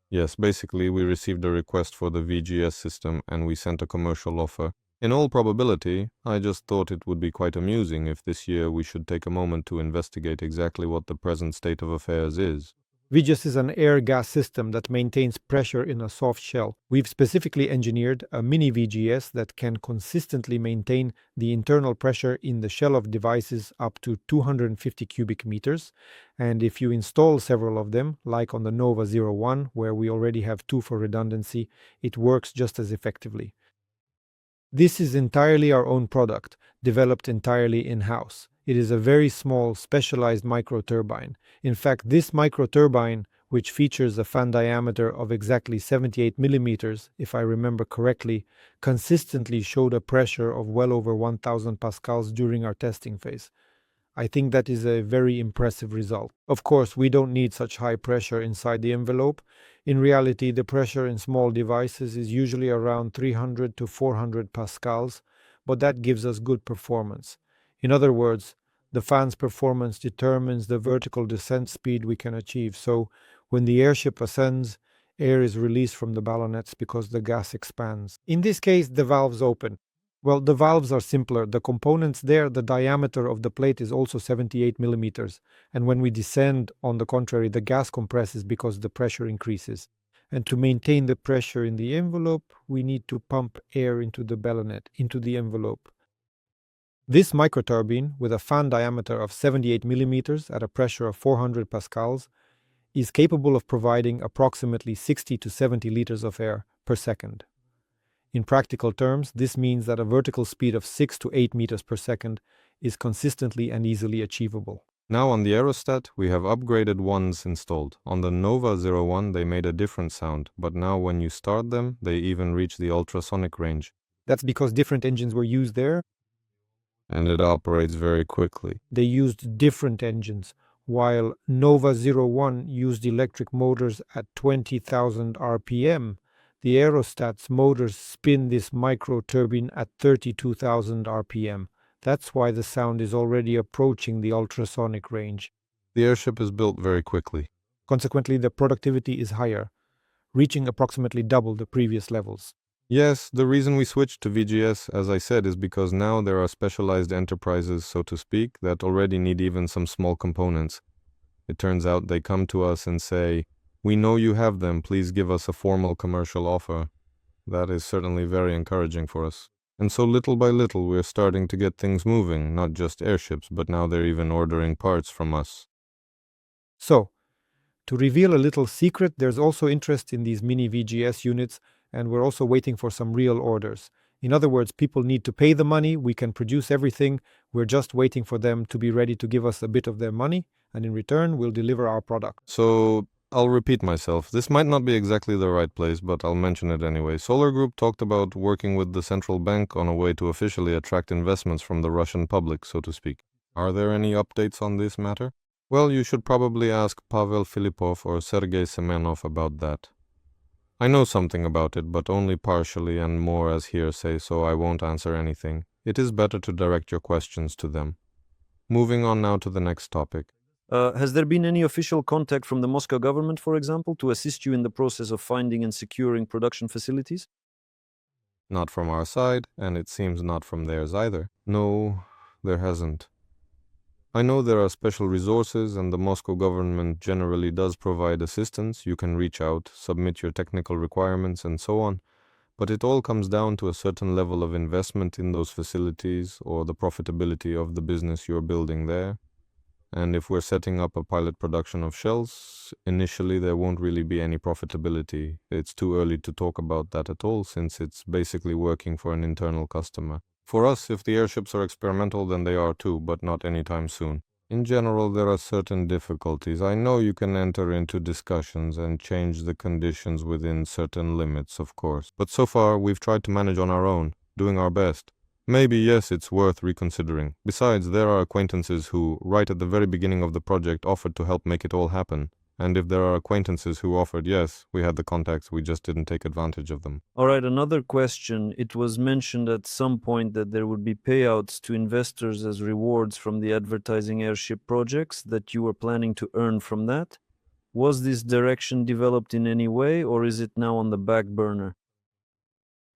Yes, basically we received a request for the VGS system and we sent a commercial offer. In all probability, I just thought it would be quite amusing if this year we should take a moment to investigate exactly what the present state of affairs is. VGS is an air-gas system that maintains pressure in a soft shell. We've specifically engineered a mini VGS that can consistently maintain the internal pressure in the shell of devices up to 250 cubic meters. And if you install several of them, like on the Nova 01, where we already have 2 for redundancy, it works just as effectively. This is entirely our own product, developed entirely in-house. It is a very small, specialized microturbine. In fact, this microturbine, which features a fan diameter of exactly 78 millimeters, if I remember correctly, consistently showed a pressure of well over 1000 pascals during our testing phase. I think that is a very impressive result. Of course, we don't need such high pressure inside the envelope. In reality, the pressure in small devices is usually around 300 to 400 pascals, but that gives us good performance. In other words, the fan's performance determines the vertical descent speed we can achieve. So when the airship ascends, air is released from the ballonets because the gas expands. In this case, the valves open. Well, the valves are simpler. The components there, the diameter of the plate is also 78 millimeters. And when we descend, on the contrary, the gas compresses because the pressure increases. And to maintain the pressure in the envelope, we need to pump air into the ballonet, into the envelope. This microturbine, with a fan diameter of 78 millimeters at a pressure of 400 pascals, is capable of providing approximately 60 to 70 liters of air per second. In practical terms, this means that a vertical speed of 6 to 8 meters per second is consistently and easily achievable. Now on the aerostat, we have upgraded ones installed. On the Nova 01, they made a different sound, but now when you start them, they even reach the ultrasonic range. That's because different engines were used there. And it operates very quickly. They used different engines, while Nova 01 used electric motors at 20,000 RPM. The aerostat's motors spin this microturbine at 32,000 RPM. That's why the sound is already approaching the ultrasonic range. The airship is built very quickly. Consequently, the productivity is higher, reaching approximately double the previous levels. Yes, the reason we switched to VGS, as I said, is because now there are specialized enterprises, so to speak, that already need even some small components. It turns out they come to us and say, "We know you have them, please give us a formal commercial offer." That is certainly very encouraging for us. And so little by little we're starting to get things moving, not just airships, but now they're even ordering parts from us. So, to reveal a little secret, there's also interest in these mini VGS units, and we're also waiting for some real orders. In other words, people need to pay the money, we can produce everything, we're just waiting for them to be ready to give us a bit of their money, and in return, we'll deliver our product. So, I'll repeat myself. This might not be exactly the right place, but I'll mention it anyway. SOLARGROUP talked about working with the central bank on a way to officially attract investments from the Russian public, so to speak. Are there any updates on this matter? Well, you should probably ask Pavel Filipov or Sergei Semenov about that. I know something about it, but only partially and more as hearsay, so I won't answer anything. It is better to direct your questions to them. Moving on now to the next topic. Has there been any official contact from the Moscow government, for example, to assist you in the process of finding and securing production facilities? Not from our side, and it seems not from theirs either. No, there hasn't. I know there are special resources and the Moscow government generally does provide assistance. You can reach out, submit your technical requirements and so on. But it all comes down to a certain level of investment in those facilities or the profitability of the business you're building there. And if we're setting up a pilot production of shells, initially there won't really be any profitability. It's too early to talk about that at all since it's basically working for an internal customer. For us, if the airships are experimental, then they are too, but not anytime soon. In general, there are certain difficulties. I know you can enter into discussions and change the conditions within certain limits, of course. But so far, we've tried to manage on our own, doing our best. Maybe, yes, it's worth reconsidering. Besides, there are acquaintances who, right at the very beginning of the project, offered to help make it all happen. And if there are acquaintances who offered, yes, we had the contacts, we just didn't take advantage of them. All right, another question. It was mentioned at some point that there would be payouts to investors as rewards from the advertising airship projects that you were planning to earn from that. Was this direction developed in any way, or is it now on the back burner?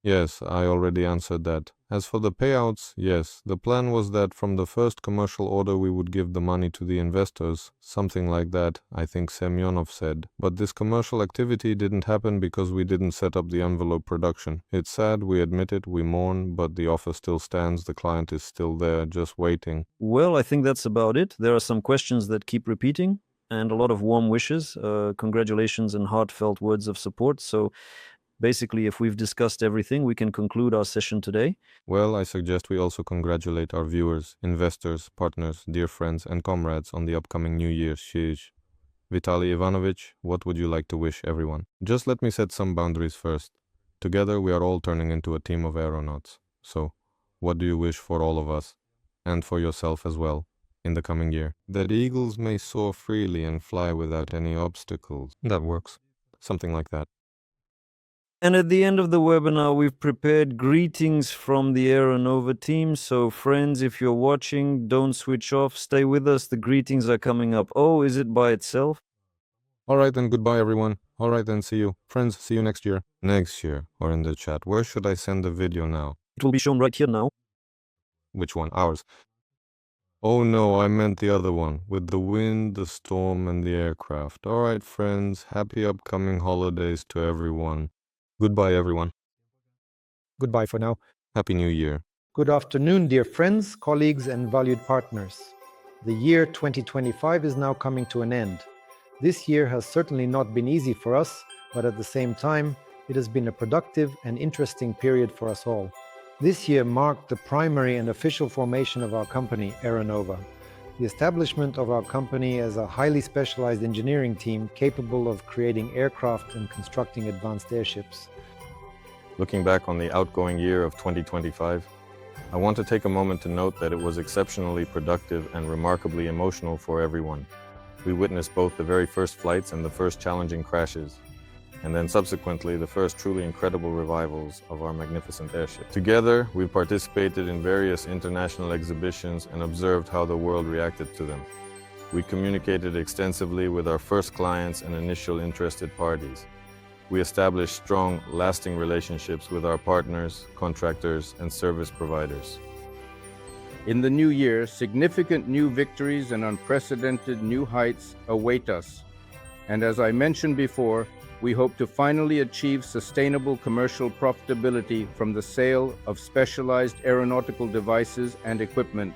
Yes, I already answered that. As for the payouts, yes, the plan was that from the first commercial order we would give the money to the investors, something like that, I think Semyonov said. But this commercial activity didn't happen because we didn't set up the envelope production. It's sad, we admit it, we mourn, but the offer still stands, the client is still there, just waiting. Well, I think that's about it. There are some questions that keep repeating and a lot of warm wishes, congratulations and heartfelt words of support. So basically, if we've discussed everything, we can conclude our session today. Well, I suggest we also congratulate our viewers, investors, partners, dear friends, and comrades on the upcoming New Year's Shij. Vitaly Ivanovich, what would you like to wish everyone? Just let me set some boundaries first. Together, we are all turning into a team of aeronauts. So, what do you wish for all of us? And for yourself as well, in the coming year? That eagles may soar freely and fly without any obstacles. That works. Something like that. And at the end of the webinar, we've prepared greetings from the AERONOVA team. So friends, if you're watching, don't switch off. Stay with us. The greetings are coming up. Oh, is it by itself? All right, then goodbye, everyone. All right, then see you. Friends, see you next year. Next year, or in the chat. Where should I send the video now? It will be shown right here now. Which one? Ours. Oh no, I meant the other one, with the wind, the storm, and the aircraft. All right, friends, happy upcoming holidays to everyone. Goodbye, everyone. Goodbye for now. Happy New Year. Good afternoon, dear friends, colleagues, and valued partners. The year 2025 is now coming to an end. This year has certainly not been easy for us, but at the same time, it has been a productive and interesting period for us all. This year marked the primary and official formation of our company, AERONOVA, the establishment of our company as a highly specialized engineering team capable of creating aircraft and constructing advanced airships. Looking back on the outgoing year of 2025, I want to take a moment to note that it was exceptionally productive and remarkably emotional for everyone. We witnessed both the very first flights and the first challenging crashes, and then subsequently the first truly incredible revivals of our magnificent airship. Together, we participated in various international exhibitions and observed how the world reacted to them. We communicated extensively with our first clients and initial interested parties. We established strong, lasting relationships with our partners, contractors, and service providers. In the new year, significant new victories and unprecedented new heights await us. And as I mentioned before, we hope to finally achieve sustainable commercial profitability from the sale of specialized aeronautical devices and equipment,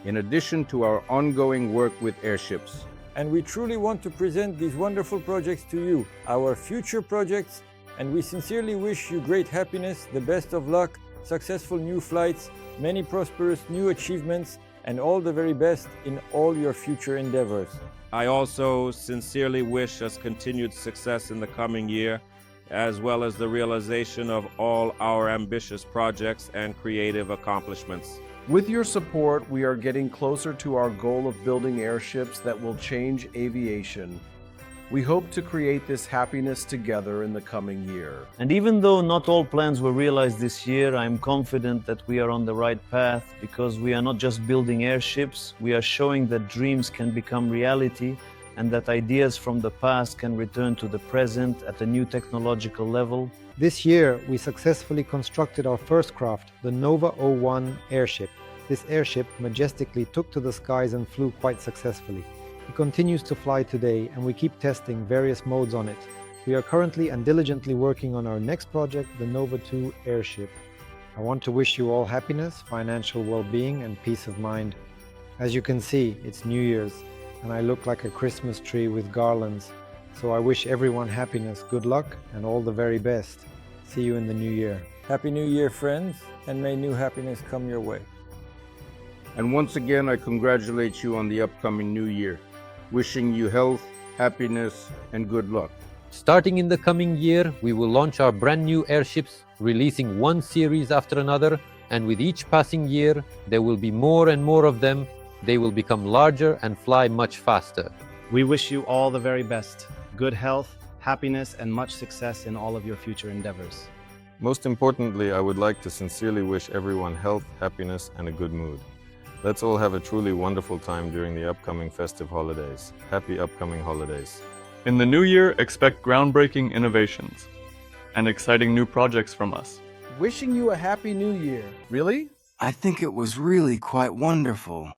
in addition to our ongoing work with airships. And we truly want to present these wonderful projects to you, our future projects, and we sincerely wish you great happiness, the best of luck, successful new flights, many prosperous new achievements, and all the very best in all your future endeavors. I also sincerely wish us continued success in the coming year, as well as the realization of all our ambitious projects and creative accomplishments. With your support, we are getting closer to our goal of building airships that will change aviation. We hope to create this happiness together in the coming year. And even though not all plans were realized this year, I am confident that we are on the right path because we are not just building airships, we are showing that dreams can become reality and that ideas from the past can return to the present at a new technological level. This year, we successfully constructed our first craft, the Nova 01 airship, This airship majestically took to the skies and flew quite successfully. It continues to fly today, and we keep testing various modes on it. We are currently and diligently working on our next project, the Nova 2 airship. I want to wish you all happiness, financial well-being, and peace of mind. As you can see, it's New Year's, and I look like a Christmas tree with garlands. So I wish everyone happiness, good luck, and all the very best. See you in the new year. Happy New Year, friends, and may new happiness come your way. And once again, I congratulate you on the upcoming new year, wishing you health, happiness, and good luck. Starting in the coming year, we will launch our brand new airships, releasing one series after another, and with each passing year, there will be more and more of them. They will become larger and fly much faster. We wish you all the very best, good health, happiness, and much success in all of your future endeavors. Most importantly, I would like to sincerely wish everyone health, happiness, and a good mood. Let's all have a truly wonderful time during the upcoming festive holidays. Happy upcoming holidays. In the new year, expect groundbreaking innovations and exciting new projects from us. Wishing you a happy new year. Really? I think it was really quite wonderful.